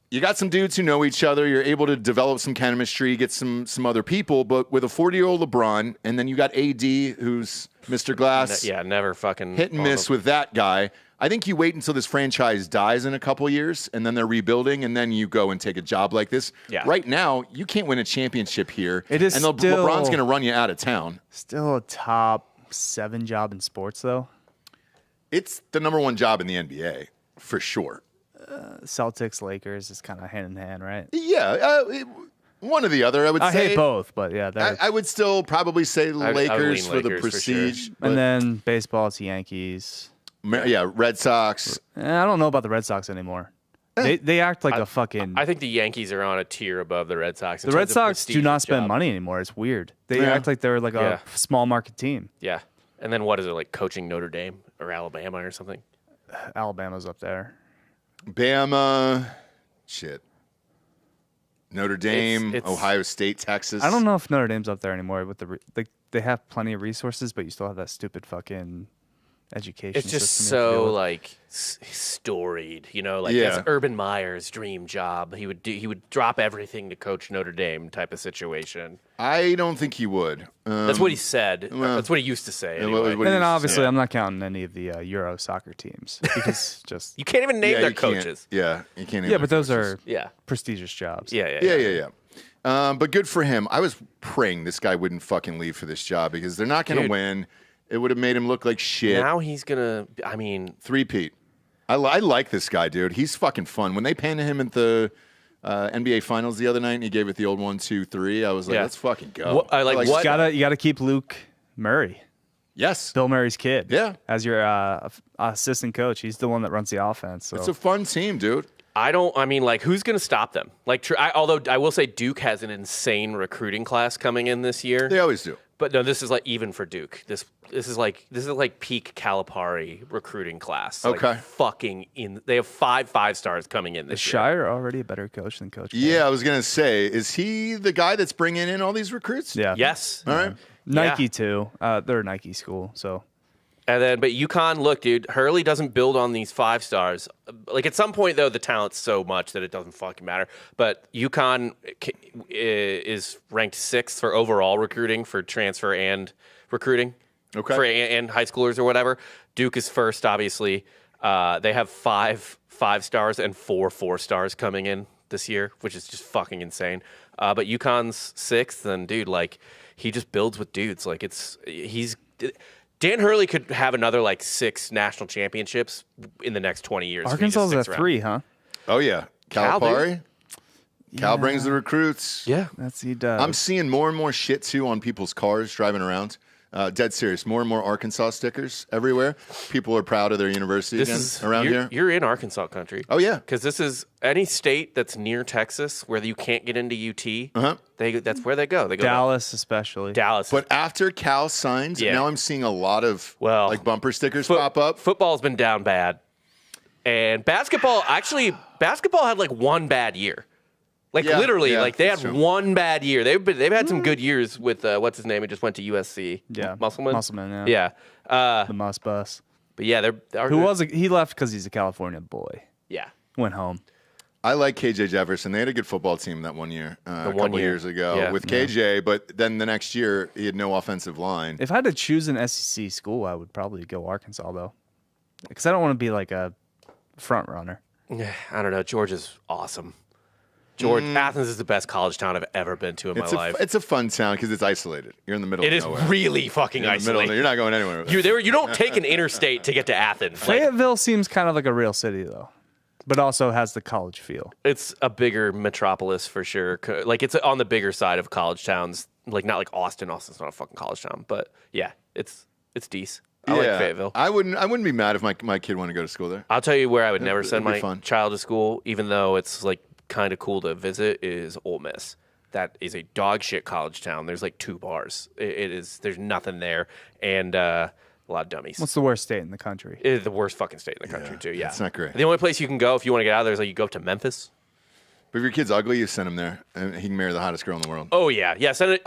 You got some dudes who know each other. You're able to develop some chemistry, get some other people. But with a 40-year-old LeBron, and then you got AD, who's Mr. Glass. yeah, never fucking Hit and miss with that guy. I think you wait until this franchise dies in a couple years, and then they're rebuilding, and then you go and take a job like this. Yeah. Right now, you can't win a championship here. It is and still- LeBron's going to run you out of town. Still a top 7 job in sports, though. It's the number one job in the NBA, for sure. Celtics, Lakers is kind of hand in hand, right? Yeah, one or the other, I would I say. hate both, but yeah. they're- I would still probably say I would Lakers lean for the Lakers for prestige. sure. and then baseball, it's Yankees. Red Sox. I don't know about the Red Sox anymore. They act like a fucking. I think the Yankees are on a tier above the Red Sox. the Red Sox do not spend money anymore. It's weird. They Yeah. act like they're like Yeah. a small market team. Yeah. And then what is it, like coaching Notre Dame or Alabama or something? Alabama's up there. Bama. Shit. Notre Dame, It's- Ohio State, Texas. I don't know if Notre Dame's up there anymore. With they have plenty of resources, but you still have that stupid fucking education. It's just system you have to deal so with. like storied, that's Urban Meyer's dream job. He would drop everything to coach Notre Dame type of situation. I don't think he would. That's what he said. That's what he used to say. Anyway. And then obviously, I'm not counting any of the Euro soccer teams because just You can't even name their you can't. coaches. Yeah, you can't. Name yeah, their but those coaches. are prestigious jobs. Yeah. But good for him. I was praying this guy wouldn't fucking leave for this job because they're not going to win. It would have made him look like shit. Now he's gonna. I mean, three-peat. I like this guy, dude. He's fucking fun. When they painted him at the NBA Finals the other night, and he gave it the old 1, 2, 3. I was like, let's fucking go. What? You gotta keep Luke Murray. Yes, Bill Murray's kid. Yeah, as your assistant coach, he's the one that runs the offense. So. It's a fun team, dude. Who's going to stop them? Although I will say Duke has an insane recruiting class coming in this year. They always do. But no, this is like even for Duke. This is like peak Calipari recruiting class. Okay. They have 5 stars coming in this Is year. Shire already a better coach than Coach K? Yeah, I was gonna say, is he the guy that's bringing in all these recruits? Yeah. Yes. All right. Nike too. They're a Nike school, so. But UConn, look, dude, Hurley doesn't build on these 5 stars. Like at some point, though, the talent's so much that it doesn't fucking matter. But UConn is ranked 6th for overall recruiting for transfer and recruiting. Okay. And high schoolers or whatever. Duke is first, obviously. They have 5 stars and 4 4-stars coming in this year, which is just fucking insane. But UConn's 6th, and dude, like he just builds with dudes. Like Dan Hurley could have another 6 national championships in the next 20 years. Arkansas's at 3, huh? Oh yeah, Calipari. Cal brings the recruits. Yeah, he does. I'm seeing more and more shit too on people's cars driving around. Dead serious. More and more Arkansas stickers everywhere. People are proud of their university around here. You're in Arkansas country. Oh yeah, because this is any state that's near Texas where you can't get into UT. That's where they go. They go Dallas, especially. Dallas. But after Cal signed, now I'm seeing a lot of bumper stickers pop up. Football's been down bad, and basketball had 1 bad year. Literally, they had true. 1 bad year. They've had some good years with what's his name? He just went to USC. Yeah, Musselman. Yeah. The Muss Bus. But yeah, he left because he's a California boy. Yeah, went home. I like KJ Jefferson. They had a good football team that 1 year, a couple years ago with KJ. But then the next year, he had no offensive line. If I had to choose an SEC school, I would probably go Arkansas though, because I don't want to be like a front runner. I don't know. Georgia's awesome. Athens is the best college town I've ever been to in my life. It's a fun town because it's isolated. You're in the middle of nowhere. It is really fucking isolated. You're not going anywhere. You don't take an interstate to get to Athens. Fayetteville seems kind of like a real city, though, but also has the college feel. It's a bigger metropolis for sure. It's on the bigger side of college towns. Not like Austin. Austin's not a fucking college town. But yeah, it's decent. I like Fayetteville. I wouldn't be mad if my kid wanted to go to school there. I'll tell you where I would never send my child to school, even though it's kind of cool to visit, is Ole Miss. That is a dog shit college town. There's 2 bars. There's nothing there, and a lot of dummies. What's the worst state in the country? It is the worst fucking state in the country too. Yeah, it's not great. The only place you can go if you want to get out of there is you go up to Memphis. But if your kid's ugly, you send him there, and he can marry the hottest girl in the world. Oh yeah. Send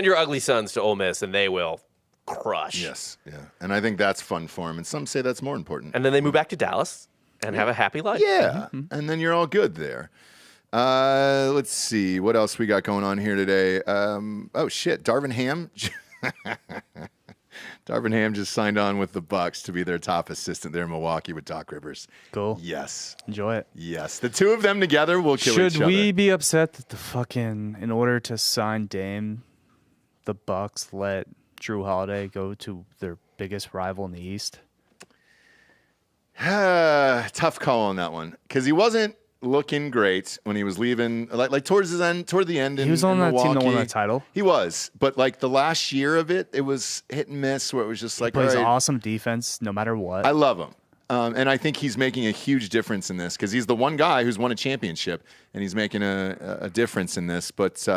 your ugly sons to Ole Miss, and they will crush. Yes, yeah, and I think that's fun for him. And some say that's more important. And then they move back to Dallas and have a happy life. Yeah, and then you're all good there. Let's see what else we got going on here today. Oh shit, Darvin Ham. Darvin Ham just signed on with the Bucks to be their top assistant there in Milwaukee with Doc Rivers. Cool. Yes. Enjoy it. Yes. The two of them together will kill each other. Should we be upset that in order to sign Dame, the Bucks let Drew Holiday go to their biggest rival in the East? Tough call on that one because he wasn't looking great when he was leaving, toward the end. He was on that team that won that title. He was, but the last year of it, it was hit and miss. Where it was just he plays awesome defense no matter what. I love him, and I think he's making a huge difference in this because he's the one guy who's won a championship, and he's making a difference in this. But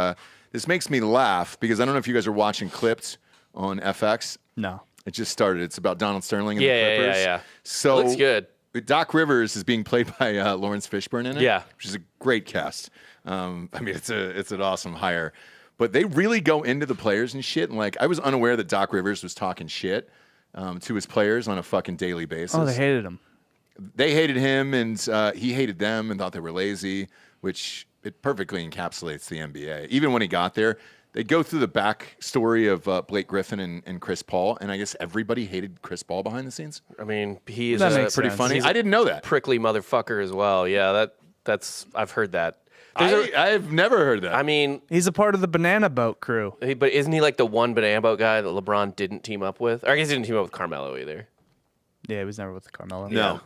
this makes me laugh because I don't know if you guys are watching Clipped on FX. No, it just started. It's about Donald Sterling and the Clippers. Yeah. So looks good. Doc Rivers is being played by Lawrence Fishburne in it, which is a great cast. It's an awesome hire. But they really go into the players and shit. And I was unaware that Doc Rivers was talking shit to his players on a fucking daily basis. Oh, they hated him. They hated him, and he hated them and thought they were lazy, which it perfectly encapsulates the NBA. Even when he got there, they go through the backstory of Blake Griffin and Chris Paul, and I guess everybody hated Chris Paul behind the scenes. I mean, he is That makes Pretty sense. funny. He's I didn't know that. prickly motherfucker as well. Yeah, that's I've heard that. I've never heard that. I mean, He's a part of the Banana Boat crew. but isn't he like the one banana boat guy that LeBron didn't team up with? Or I guess he didn't team up with Carmelo either. Yeah, he was never with Carmelo. no.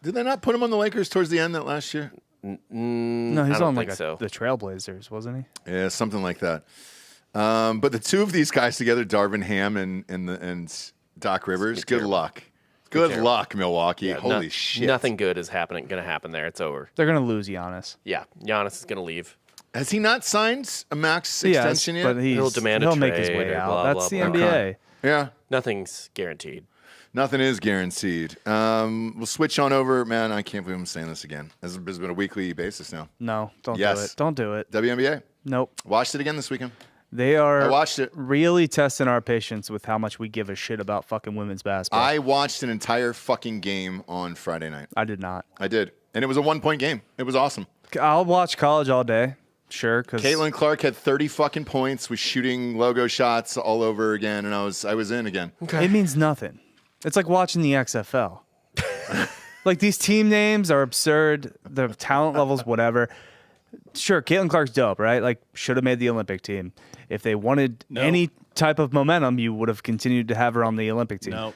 Did they not put him on the Lakers towards the end that last year? No, he's I don't on like think so. the Trailblazers, wasn't he? Yeah, something like that. But the two of these guys together, Darvin Ham and Doc Rivers, good luck. Good luck, Milwaukee. Holy shit. Nothing good is going to happen there. It's over. They're gonna lose Giannis. Yeah, Giannis is going to leave. Has he not signed a max Yes, extension yet? but He'll demand a he'll make his trade way or out. blah, That's blah, the blah. NBA. Yeah. Nothing's guaranteed. Nothing is guaranteed. We'll switch on over. Man, I can't believe I'm saying this again. This has been a weekly basis now. No, don't Yes. do it. Don't do it. WNBA. Nope. Watched it again this weekend. They are I watched it. really testing our patience with how much we give a shit about fucking women's basketball. I watched an entire fucking game on Friday night. I did not. I did. And it was a 1-point game. It was awesome. I'll watch college all day. Sure, because Caitlin Clark had 30 fucking points, was shooting logo shots all over again, and I was in again. it means nothing. It's like watching the XFL. Like, these team names are absurd. The talent levels, whatever. Sure, Caitlin Clark's dope, right? Like, should have made the Olympic team. If they wanted any type of momentum, you would have continued to have her on the Olympic team. No.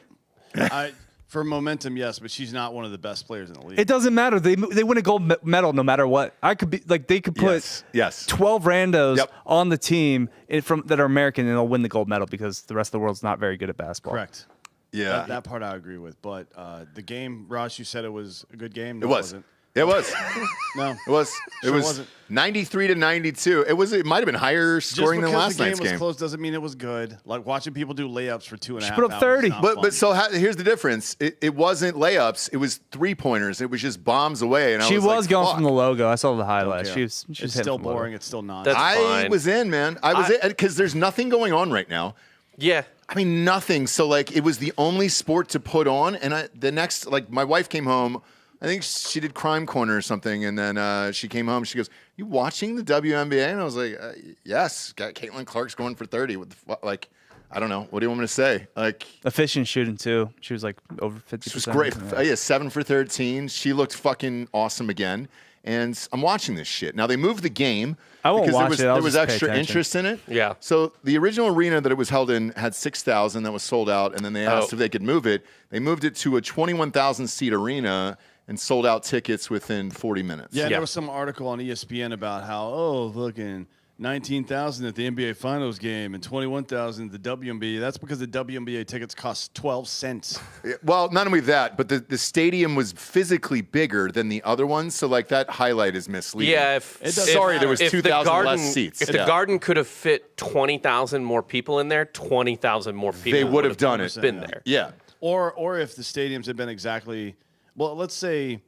For momentum, yes, but she's not one of the best players in the league. It doesn't matter. They win a gold medal no matter what. I could be like, they could put Yes. 12 randos Yep. on the team that are American, and they'll win the gold medal because the rest of the world's not very good at basketball. Correct. Yeah. That part I agree with. But the game, Ross, you said it was a good game. No, It was. wasn't. It was. No. It was. Sure It was wasn't. 93-92. It might have been higher scoring than last Just because the night's game was game. close doesn't mean it was good. Like watching people do layups for 2.5 She put up hours 30. is not But fun. so here's the difference. It wasn't layups. It was 3-pointers. It was just bombs away. And She I was was like, going fuck. from the logo. I saw the highlights. Yeah. She was it's hitting still from the logo. boring. It's still not. That's I fine. was in, man. I was in because there's nothing going on right now. Yeah. I mean, nothing. So, like, it was the only sport to put on. And the next, like, my wife came home. I think she did Crime Corner or something. And then she came home. She goes, "You watching the WNBA?" And I was like, "Yes." Got Caitlin Clark's going for 30. What the like, I don't know. What do you want me to say? Like, Efficient shooting, too. She was like over 50%. this was great. Yeah, 7 for 13. She looked fucking awesome again. And I'm watching this shit. Now, they moved the game. I won't because watch it. I'll there was just pay extra attention. interest in it. Yeah. So the original arena that it was held in had 6,000 that was sold out, and then they asked if they could move it. They moved it to a 21,000-seat arena and sold out tickets within 40 minutes. Yeah, Yeah. there was some article on ESPN about how, fucking 19,000 at the NBA Finals game and 21,000 at the WNBA. That's because the WNBA tickets cost 12 cents. Well, not only that, but the stadium was physically bigger than the other ones, so like that highlight is misleading. Yeah, Sorry, there was 2,000 less seats. If the Garden could have fit 20,000 more people in there, 20,000 more people They would have done it. been there. Yeah. Or if the stadiums had been exactly, well, let's say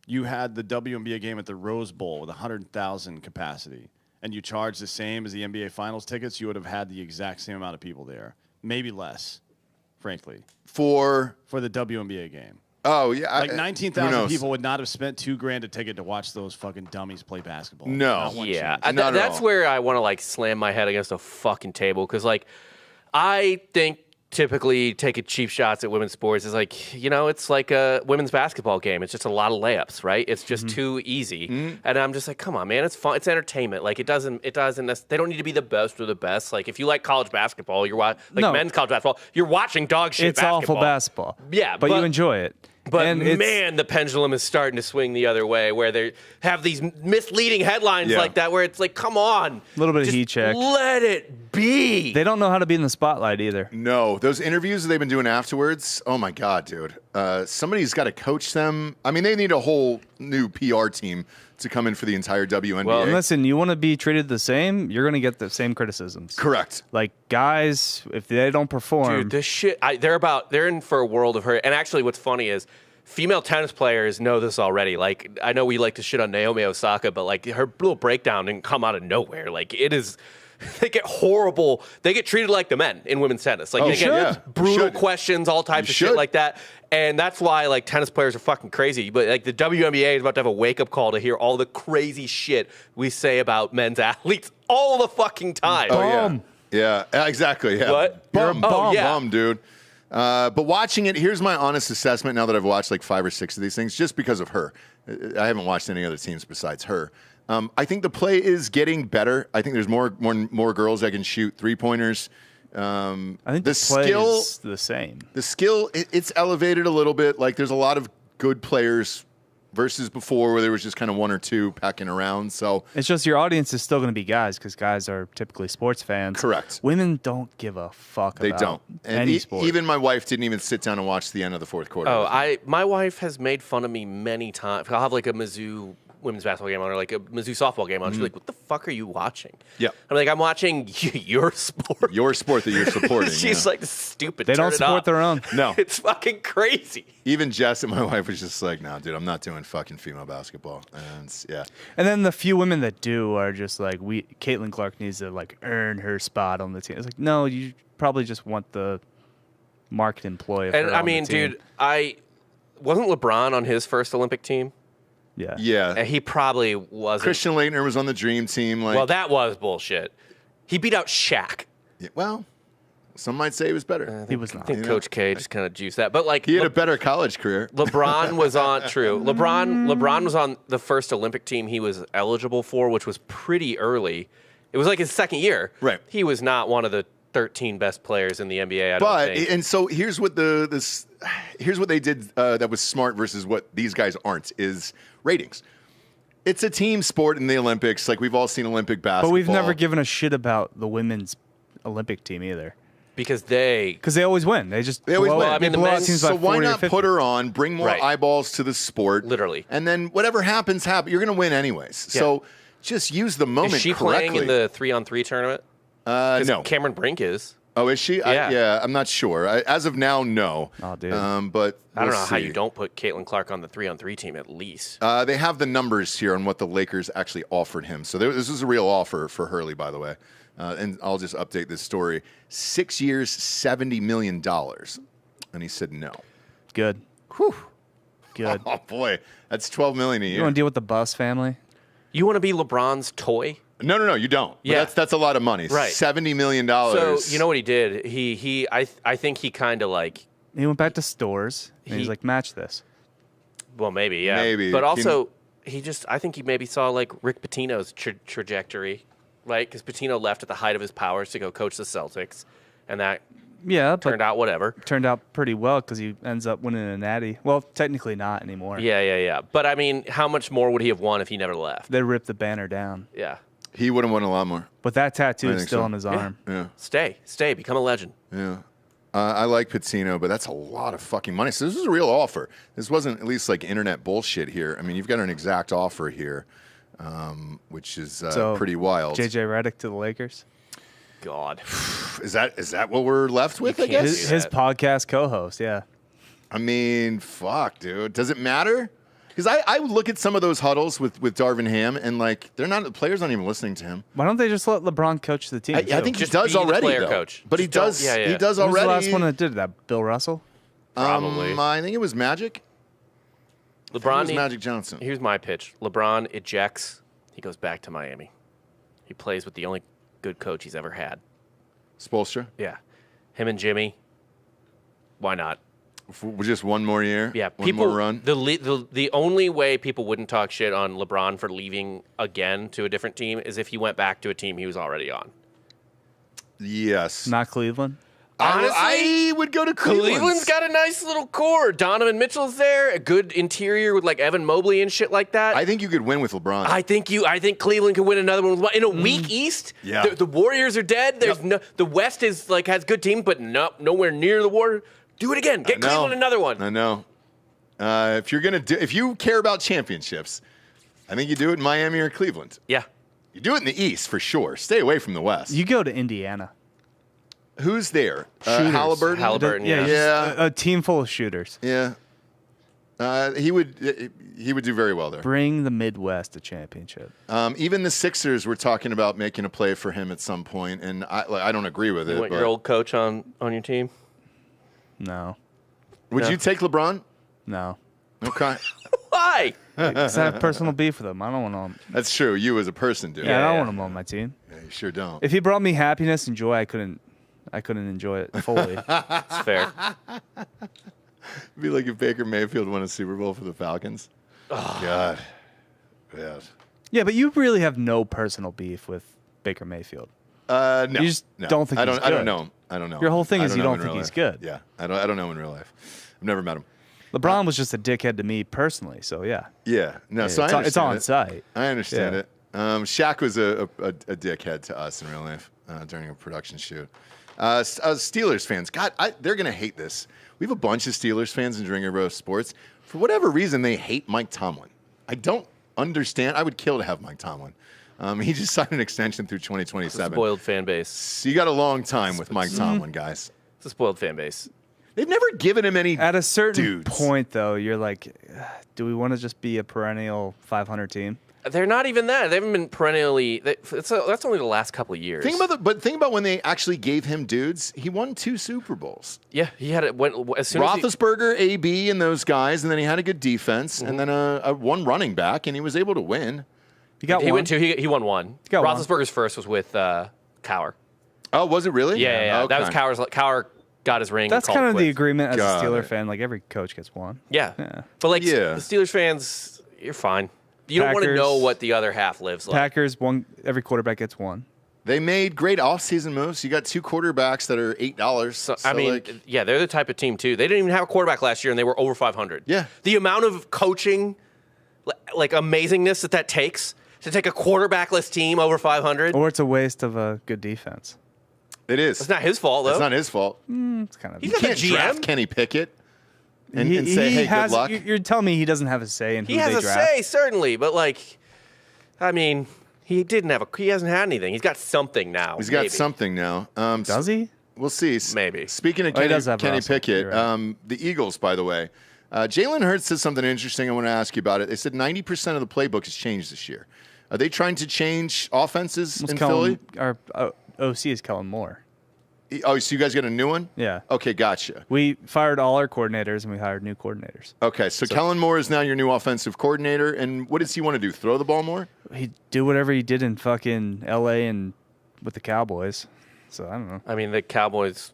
you had the WNBA game at the Rose Bowl with 100,000 capacity, and you charged the same as the NBA Finals tickets, you would have had the exact same amount of people there, maybe less, frankly, For the WNBA game. oh yeah, Like who 19,000 knows? people would not have spent $2,000 a ticket to watch those fucking dummies play basketball. No. Not one Yeah, chance. Not at that's all. where I want to like slam my head against a fucking table because like I think typically taking cheap shots at women's sports is like, you know, it's like a women's basketball game. It's just a lot of layups, right? It's just too easy. And I'm just like, come on, man, it's fun. It's entertainment. Like it doesn't, they don't need to be the best or the best. Like if you like college basketball, you're watching, like No. men's college basketball, you're watching dog shit It's basketball. awful basketball. Yeah, but you but- enjoy it. But And it's- man, the pendulum is starting to swing the other way where they have these misleading headlines Yeah. like that where it's like, come on. A little bit of just heat check. Let it be. They don't know how to be in the spotlight either. No, those interviews that they've been doing afterwards. Oh my god, dude! Somebody's got to coach them. I mean, they need a whole new PR team to come in for the entire WNBA. Well, And listen, you want to be treated the same, you're going to get the same criticisms. Correct. Like, guys, if they don't perform, Dude, this shit, they're in for a world of hurt. And actually, what's funny is female tennis players know this already. Like, I know we like to shit on Naomi Osaka, but like her little breakdown didn't come out of nowhere. Like, it is, they get horrible. They get treated like the men in women's tennis. Like they get brutal questions, all types of shit like that. And that's why like tennis players are fucking crazy. But like the WNBA is about to have a wake up call to hear all the crazy shit we say about men's athletes all the fucking time. Yeah, exactly. Yeah. What? You're a bum, dude. But watching it, here's my honest assessment now that I've watched like 5 or 6 of these things, just because of her. I haven't watched any other teams besides her. I think the play is getting better. I think there's more girls that can shoot 3-pointers. I think the play is the same. The skill, it's elevated a little bit. Like there's a lot of good players versus before where there was just kind of 1 or 2 pecking around. So it's just your audience is still going to be guys because guys are typically sports fans. Correct. Women don't give a fuck they about don't. And any sport. Even my wife didn't even sit down and watch the end of the 4th quarter. My wife has made fun of me many times. I'll have like a Mizzou women's basketball game on or like a Mizzou softball game on. She's like, what the fuck are you watching? Yeah. I'm like, I'm watching your sport. Your sport that you're supporting. She's like, stupid. They don't support their own. No. It's fucking crazy. Even Jess and my wife was just like, no, dude, I'm not doing fucking female basketball. And yeah. And then the few women that do are just like, Caitlin Clark needs to like earn her spot on the team. It's like, no, you probably just want the market employee. And I mean, dude, wasn't LeBron on his first Olympic team? Yeah. Yeah. And he probably wasn't. Christian Laettner was on the Dream Team. Like, well, that was bullshit. He beat out Shaq. Yeah, well, some might say he was better. He was not. I think Coach K just kind of juiced that. But like he had a better college career. LeBron was on LeBron was on the first Olympic team he was eligible for, which was pretty early. It was like his second year. Right. He was not one of the 13 best players in the NBA. I don't think. And so here's what here's what they did that was smart versus what these guys aren't is ratings. It's a team sport in the Olympics. Like we've all seen Olympic basketball. But we've never given a shit about the women's Olympic team either. Because they always win. They always win. I mean, the men's, so why not put her on, bring more eyeballs to the sport, literally, and then whatever happens. You're going to win anyways. Yeah. So just use the moment. Is she correctly. Playing in the 3-on-3 tournament? No. Cameron Brink is. Oh, is she? Yeah. I'm not sure. As of now, no. Oh, dude. But I don't know how you don't put Caitlin Clark on the 3-on-3 team at least. They have the numbers here on what the Lakers actually offered him. So this is a real offer for Hurley, by the way. And I'll just update this story. 6 years, $70 million. And he said no. Good. Whew. Good. Oh, boy. That's $12 million a year. You want to deal with the Bus family? You want to be LeBron's toy? No, you don't. Yeah. But that's a lot of money. Right. $70 million. So, you know what he did? I think he kind of like... He went back to stores, and he's like, match this. Well, maybe, yeah. Maybe. But also, I think he maybe saw like Rick Pitino's trajectory, right? Because Pitino left at the height of his powers to go coach the Celtics, and that turned out whatever. Turned out pretty well because he ends up winning a natty. Well, technically not anymore. Yeah. But I mean, how much more would he have won if he never left? They ripped the banner down. Yeah. He would have won a lot more. But that tattoo is still on his arm. Yeah. Stay, become a legend. Yeah. I like Pitino, but that's a lot of fucking money. So this is a real offer. This wasn't at least like internet bullshit here. I mean, you've got an exact offer here, which is pretty wild. JJ Redick to the Lakers. God. Is that what we're left with, I guess? His podcast co-host, yeah. I mean, fuck, dude. Does it matter? Because I would look at some of those huddles with Darvin Ham, and like the players aren't even listening to him. Why don't they just let LeBron coach the team? I think just he does be the already, player though. coach. But he does. Yeah. He does Who was already. the last one that did that? Bill Russell. Probably. I think it was Magic. LeBron It was Magic Johnson. Here's my pitch. LeBron ejects. He goes back to Miami. He plays with the only good coach he's ever had. Spoelstra. Yeah. Him and Jimmy. Why not? Just one more year. Yeah. One more run. The only way people wouldn't talk shit on LeBron for leaving again to a different team is if he went back to a team he was already on. Yes. Not Cleveland. Honestly, I would go to Cleveland. Cleveland's got a nice little core. Donovan Mitchell's there, a good interior with like Evan Mobley and shit like that. I think you could win with LeBron. I think Cleveland could win another one in a weak East. Yeah. The Warriors are dead. There's the West is like has good teams, but nowhere near the Warriors. Do it again. Get Cleveland another one. I know. If you care about championships, I think you do it in Miami or Cleveland. Yeah. You do it in the East for sure. Stay away from the West. You go to Indiana. Who's there? Halliburton. Yeah. A team full of shooters. Yeah. He would do very well there. Bring the Midwest a championship. Even the Sixers were talking about making a play for him at some point, and I don't agree with it. You want your old coach on your team? No. Would you take LeBron? No. Okay. Why? Because I have personal beef with him. I don't want him. That's true. You as a person do. Yeah, I don't want him on my team. Yeah, you sure don't. If he brought me happiness and joy, I couldn't enjoy it fully. It's fair. It'd be like if Baker Mayfield won a Super Bowl for the Falcons. Oh, God. Yeah. Yeah, but you really have no personal beef with Baker Mayfield. No. You just don't think he's good. I don't know him. I don't know. Your whole thing I is you know don't him in think real he's life. good. Yeah. I don't know him in real life. I've never met him. LeBron was just a dickhead to me personally, so yeah. Yeah. No, so I understand it's on it. site. I understand Yeah. it. Shaq was a dickhead to us in real life during a production shoot. Steelers fans, God, they're going to hate this. We have a bunch of Steelers fans in Drinkin Bros Sports. For whatever reason, they hate Mike Tomlin. I don't understand. I would kill to have Mike Tomlin. He just signed an extension through 2027. It's a spoiled fan base. So you got a long time with Mike Tomlin, guys. It's a spoiled fan base. They've never given him any At a certain dudes. point, though, you're like, do we want to just be a perennial 500 team? They're not even that. They haven't been perennially. That's only the last couple of years. Think about when they actually gave him dudes. He won 2 Super Bowls. Yeah, he had it as soon as Roethlisberger, AB, and those guys, and then he had a good defense, and then a one running back, and he was able to win. He got he one. went to he won one. got one. Roethlisberger's first was with Cower. Oh, was it really? Yeah. Okay. That was Cower's. Cower got his ring. That's and called kind of the quits. agreement as Got a Steeler it. fan. Like every coach gets one. Yeah. Yeah. But like Yeah. the Steelers fans, you're fine. You don't want to Packers- know what the other half lives like. Packers, every quarterback gets one. They made great offseason moves. You got 2 quarterbacks that are $8. So, I mean, yeah, they're the type of team too. They didn't even have a quarterback last year, and they were over 500. Yeah. The amount of coaching, like amazingness that takes to take a quarterbackless team over 500. Or it's a waste of a good defense. it is. It's not his fault though. It's not his fault. It's kind of. He's You not the can't GM. draft Kenny Pickett and say, hey, has, good luck. You're telling me he doesn't have a say in who He has they a draft? say certainly, but like, I mean, he hasn't had anything. He's got something now. He's got maybe. something now. Does he? We'll see. Maybe. Speaking of Oh, he does have Kenny Russell. Pickett, You're right. the Eagles, by the way, Jalen Hurts said something interesting. I want to ask you about it. They said 90% of the playbook has changed this year. Are they trying to change offenses in Philly? Our OC is Kellen Moore. Oh, so you guys got a new one? Yeah. Okay, gotcha. We fired all our coordinators and we hired new coordinators. Okay, so Kellen Moore is now your new offensive coordinator. And what does he want to do? Throw the ball more? He do whatever he did in fucking L.A. and with the Cowboys. So I don't know. I mean, the Cowboys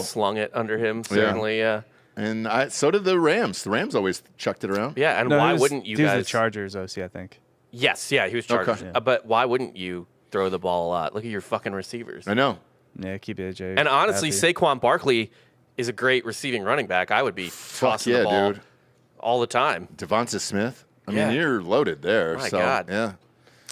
slung it under him. Certainly, yeah. And so did the Rams. The Rams always chucked it around. Yeah, and No, why he was- wouldn't you he was guys? the Chargers OC, I think. Yes, yeah, he was Chargers. Okay. But why wouldn't you throw the ball a lot? Look at your fucking receivers. I know. Yeah, keep AJ. And honestly, happy. Saquon Barkley is a great receiving running back. I would be tossing yeah, the ball dude. all the time. Devonta Smith. I Yeah. mean, you're loaded there. My so, God. Yeah.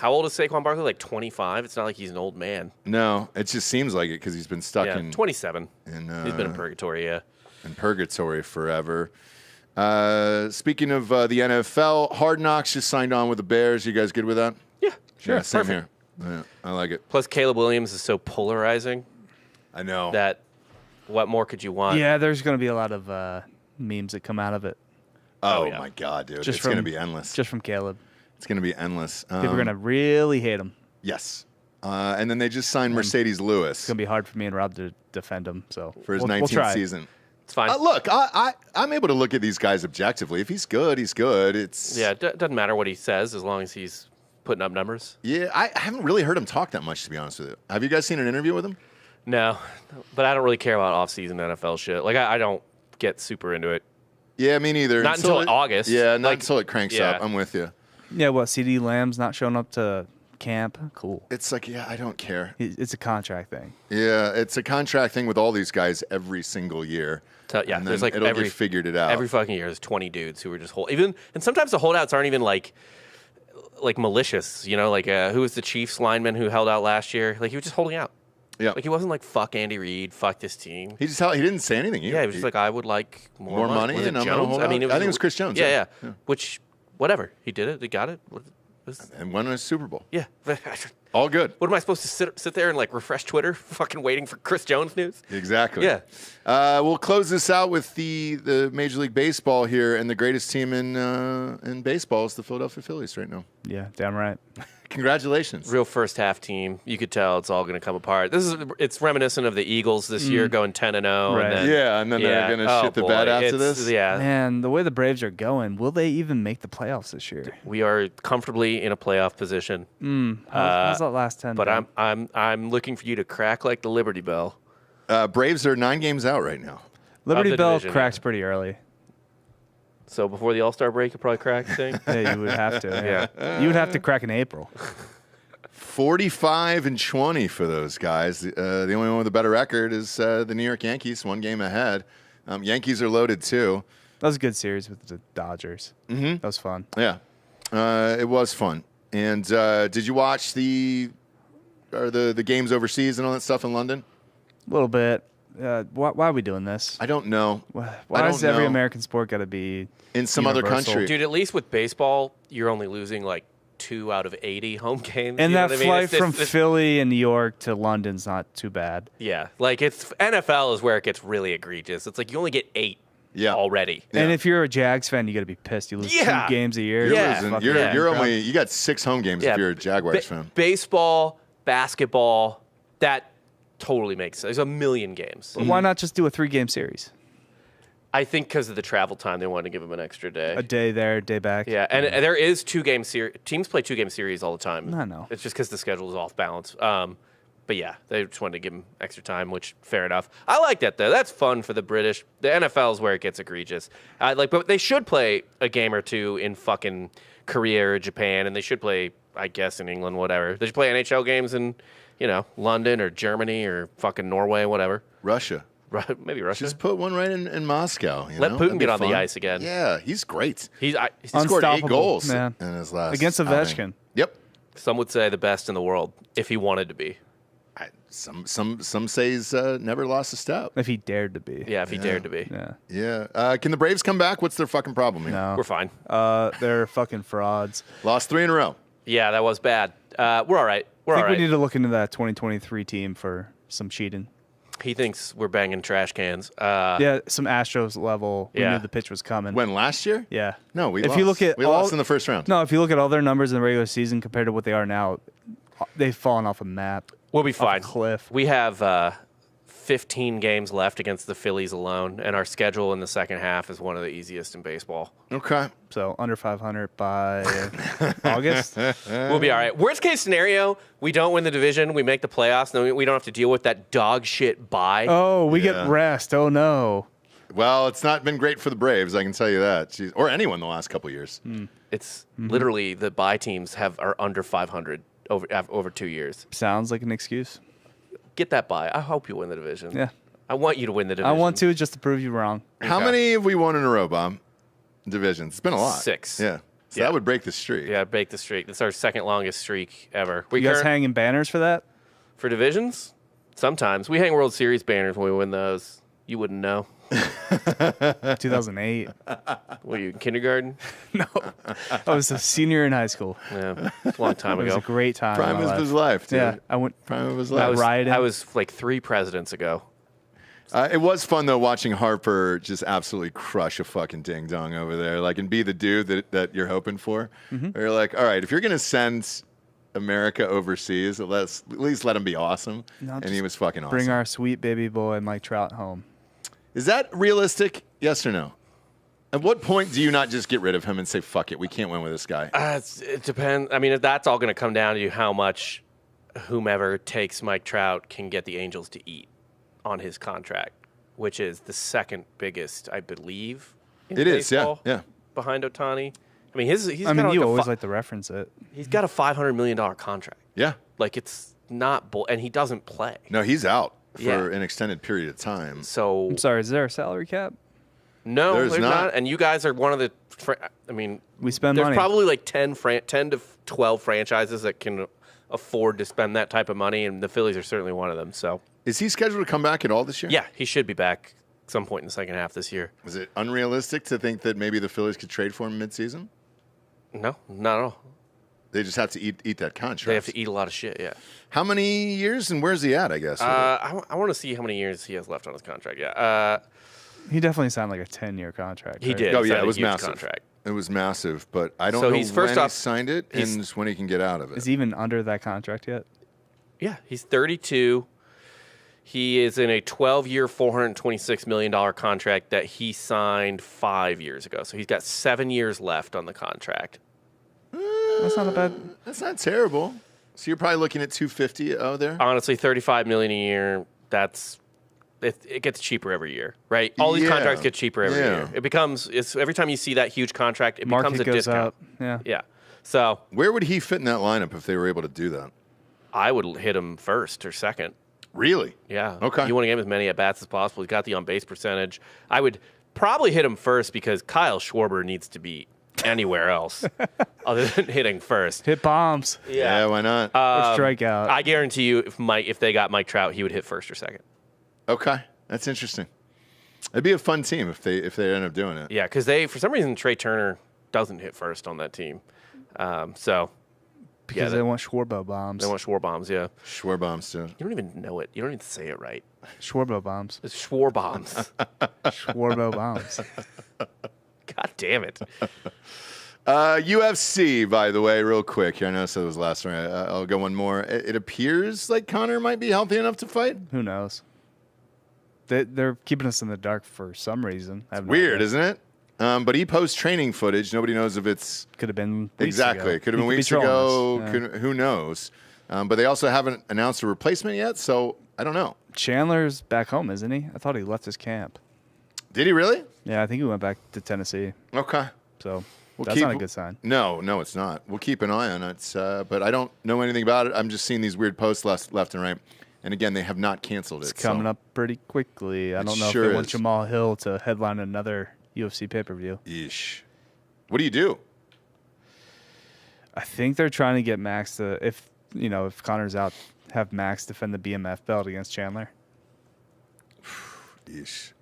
How old is Saquon Barkley? Like 25? It's not like he's an old man. No, it just seems like it because he's been stuck Yeah, in 27. in, He's been in purgatory, yeah. purgatory forever. Speaking of the NFL, Hard Knocks just signed on with the Bears. You guys good with that? Yeah, sure. Yeah, same Perfect. here. Yeah, I like it. Plus, Caleb Williams is so polarizing I know. that what more could you want? Yeah, there's going to be a lot of memes that come out of it. oh, yeah. my God, dude. Just It's going to from- be endless. Just from Caleb. It's going to be endless. People are going to really hate him. Yes. And then they just signed Mercedes Lewis It's going to be hard for me and Rob to defend him. So for his we'll 19th try. season. It's fine. Look, I'm able to look at these guys objectively. If he's good, he's good. It's Yeah, it doesn't matter what he says as long as he's putting up numbers. Yeah, I haven't really heard him talk that much, to be honest with you. Have you guys seen an interview with him? No, but I don't really care about off-season NFL shit. Like, I don't get super into it. Yeah, me neither. Not until August. Yeah, not Like, until it cranks yeah. up. I'm with you. Yeah, what, CD Lamb's not showing up to camp? Cool. It's like, yeah, I don't care. It's a contract thing. Yeah, it's a contract thing with all these guys every single year. Yeah, and there's then like it'll every get figured it out. Every fucking year, there's 20 dudes who are just and sometimes the holdouts aren't even like malicious. You know, like who was the Chiefs lineman who held out last year? Like he was just holding out. Yeah, Like he wasn't like fuck Andy Reid, fuck this team. he didn't say anything. Yeah, he was just like I would like More money Was it and I'm gonna Jones? hold I mean, out. I think it was Chris Jones, Yeah, yeah. Which whatever he did it, he got it. and won a Super Bowl. Yeah, All good. What am I supposed to sit there and like refresh Twitter, fucking waiting for Chris Jones news? Exactly. Yeah. We'll close this out with the Major League Baseball here, and the greatest team in baseball is the Philadelphia Phillies right now. Yeah, damn right. Congratulations. Real first half team. You could tell it's all going to come apart. It's reminiscent of the Eagles this year, going 10-0. Right. And then they're going to shit the bed after this. Yeah. Man, the way the Braves are going, will they even make the playoffs this year? We are comfortably in a playoff position. How's that last 10? But been? I'm looking for you to crack like the Liberty Bell. Braves are 9 games out right now. Liberty Bell division, cracks pretty early. So before the All-Star break, you probably crack the thing. Yeah, you would have to. Yeah. You would have to crack in April. 45-20 for those guys. The only one with a better record is the New York Yankees, 1 game ahead. Yankees are loaded too. That was a good series with the Dodgers. Mm-hmm. That was fun. Yeah, it was fun. And did you watch the games overseas and all that stuff in London? A little bit. Why are we doing this? I don't know. Why does every American sport got to be in some other country? Dude, at least with baseball, you're only losing like 2 out of 80 home games. And you know that what I mean? flight from Philly and New York to London's not too bad. Yeah, like it's NFL is where it gets really egregious. It's like you only get 8 already. Yeah. And if you're a Jags fan, you got to be pissed. You lose 2 games a year. You got 6 home games if you're a Jaguars fan. Baseball, basketball, that totally makes sense. There's a million games. Why not just do a 3-game series? I think because of the travel time, they wanted to give them an extra day. A day there, a day back. Yeah, and there is 2-game series. Teams play 2-game series all the time. I know. It's just because the schedule is off balance. But yeah, they just wanted to give them extra time, which fair enough. I like that though. That's fun for the British. The NFL is where it gets egregious. But they should play a game or 2 in fucking Korea or Japan, and they should play, I guess, in England, whatever. They should play NHL games in, London or Germany or fucking Norway, whatever. Russia. Maybe Russia. Just put one right in Moscow. Let Putin get on the ice again. Yeah, he's great. He scored 8 goals in his last against Ovechkin. Yep. Some would say the best in the world if he wanted to be. Some say he's never lost a step. If he dared to be. Yeah, if he dared to be. Yeah. Can the Braves come back? What's their fucking problem here? No. We're fine. They're fucking frauds. Lost 3 in a row. Yeah, that was bad. We're all right. I think we need to look into that 2023 team for some cheating. He thinks we're banging trash cans. Some Astros level. We knew the pitch was coming. When, last year? Yeah. No, we if lost. You look at we lost in the first round. No, if you look at all their numbers in the regular season compared to what they are now, they've fallen off a map. We'll be fine. Off a cliff. We have 15 games left against the Phillies alone, and our schedule in the second half is one of the easiest in baseball. Okay. So under 500 by August. We'll be all right. Worst case scenario, we don't win the division, we make the playoffs, and we don't have to deal with that dog shit bye. Oh, we get rest. Oh, no. Well, it's not been great for the Braves, I can tell you that. Jeez. Or anyone the last couple of years. It's literally the bye teams are under 500 over 2 years. Sounds like an excuse. Get that bye. I hope you win the division. Yeah. I want you to win the division. I want to just to prove you wrong. How many have we won in a row, Bob? Divisions. It's been a lot. 6. Yeah. So that would break the streak. Yeah, break the streak. That's our second longest streak ever. You guys hanging banners for that? For divisions? Sometimes. We hang World Series banners when we win those. You wouldn't know. 2008. What are you, in kindergarten? No. I was a senior in high school. Yeah, it's a long time It ago. was a great time. Prime of his life, dude. Yeah, I went. Prime of his life. I was like 3 presidents ago. It was fun, though, watching Harper just absolutely crush a fucking ding-dong over there, and be the dude that you're hoping for. Mm-hmm. You're like, all right, if you're going to send America overseas, at least let him be awesome. No, and he was fucking awesome. Bring our sweet baby boy, Mike Trout, home. Is that realistic? Yes or no? At what point do you not just get rid of him and say, fuck it, we can't win with this guy? It depends. I mean, that's all going to come down to how much whomever takes Mike Trout can get the Angels to eat on his contract, which is the second biggest, I believe, in baseball, yeah. behind Ohtani. I mean, he's you always like to reference it. He's got a $500 million contract. Yeah. It's not and he doesn't play. No, he's out for an extended period of time. So I'm sorry, is there a salary cap? No, there's not. And you guys are one of the. We spend there's money. probably like 10 to 12 franchises that can afford to spend that type of money, and the Phillies are certainly one of them. So, is he scheduled to come back at all this year? Yeah, he should be back some point in the second half this year. Is it unrealistic to think that maybe the Phillies could trade for him midseason? No, not at all. They just have to eat that contract. They have to eat a lot of shit, yeah. How many years and where's he at, I guess? I want to see how many years he has left on his contract, yeah. He definitely signed like a 10-year contract. He right? did. Oh, He yeah, signed it a was huge massive. contract. It was massive, but I don't So know he's first when off- he signed it he's- and when he can get out of it. Is he even under that contract yet? Yeah, he's 32. He is in a 12-year, $426 million contract that he signed 5 years ago. So he's got 7 years left on the contract. That's not a bad. That's not terrible. So you're probably looking at 250 out there. Honestly, $35 million a year. It gets cheaper every year, right? All these Yeah. contracts get cheaper every Yeah. year. It becomes every time you see that huge contract, it Market becomes a goes discount. up. Yeah. Yeah. So Where would he fit in that lineup if they were able to do that? I would hit him first or second. Really? Yeah. Okay. You want to give him as many at bats as possible. He's got the on base percentage. I would probably hit him first because Kyle Schwarber needs to be anywhere else other than hitting first. Hit bombs. Yeah, why not? Or strikeout. I guarantee you, if they got Mike Trout, he would hit first or second. Okay, that's interesting. It'd be a fun team if they end up doing it. Yeah, because for some reason Trey Turner doesn't hit first on that team. So because they want Schwarbo bombs. they want Schwarbombs. Yeah, Schwarbombs too. you don't even know it. You don't even say it right. Schwarbo bombs. It's Schwarbombs. Schwarbo bombs. God damn it. UFC, by the way, real quick. Here, I know I said it was last one. I'll go one more. It appears like Conor might be healthy enough to fight. Who knows? They're keeping us in the dark for some reason. I have no Weird, idea. isn't it? But he posts training footage. Nobody knows if it's Could have been weeks exactly. ago. It could have been He weeks be ago. trolling us. Yeah. Who knows? But they also haven't announced a replacement yet, so I don't know. Chandler's back home, isn't he? I thought he left his camp. Did he really? Yeah, I think he went back to Tennessee. Okay. So We'll that's not a good sign. No, it's not. We'll keep an eye on it. But I don't know anything about it. I'm just seeing these weird posts left and right. And again, they have not canceled it. It's coming up pretty quickly. I don't know sure if they want is. Jamal Hill to headline another UFC pay-per-view. Yeesh. What do you do? I think they're trying to get Max to, if Conor's out, have Max defend the BMF belt against Chandler. Yeesh.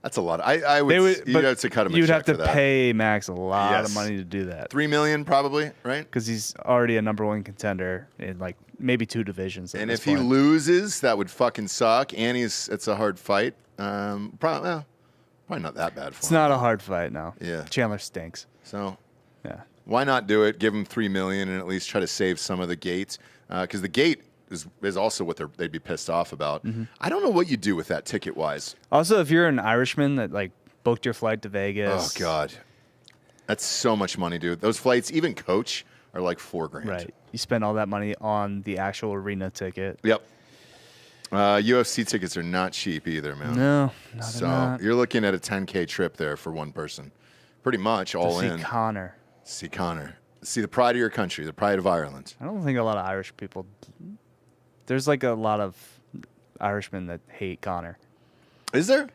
That's a lot. I would. You'd have to cut him. You'd a have check to for that. pay Max a lot Yes. of money to do that. $3 million probably, right? Because he's already a number one contender in like maybe two divisions. And if he loses, that would fucking suck. And it's a hard fight. Probably not that bad for it's him. not a hard fight, no. Yeah. Chandler stinks. So Yeah. why not do it? Give him $3 million and at least try to save some of the gate. Because the gate is also what they'd be pissed off about. Mm-hmm. I don't know what you do with that ticket wise. Also, if you're an Irishman that like booked your flight to Vegas. Oh God, that's so much money, dude. Those flights, even coach, are like $4,000. Right. You spend all that money on the actual arena ticket. Yep. UFC tickets are not cheap either, man. No, not So not. you're looking at a $10K trip there for one person, pretty much all To in. see Connor. See Connor. See the pride of your country, the pride of Ireland. I don't think a lot of Irish people. There's like a lot of Irishmen that hate Connor. Is there?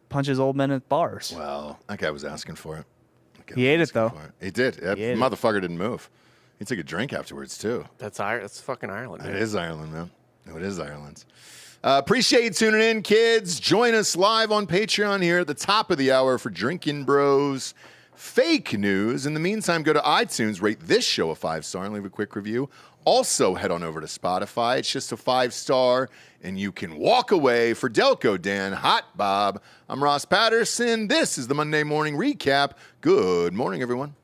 Punches old men at bars. Well, that guy was asking for it. He ate it, though. He did. That He ate it. motherfucker didn't move. He took a drink afterwards too. That's fucking Ireland, man. It is Ireland, man. No, it is Ireland. Appreciate you tuning in, kids. Join us live on Patreon here at the top of the hour for Drinkin' Bros fake news. In the meantime, go to iTunes, rate this show a 5-star, and leave a quick review. Also, head on over to Spotify. It's just a 5-star, and you can walk away. For Delco Dan, Hot Bob, I'm Ross Patterson. This is the Monday Morning Recap. Good morning, everyone.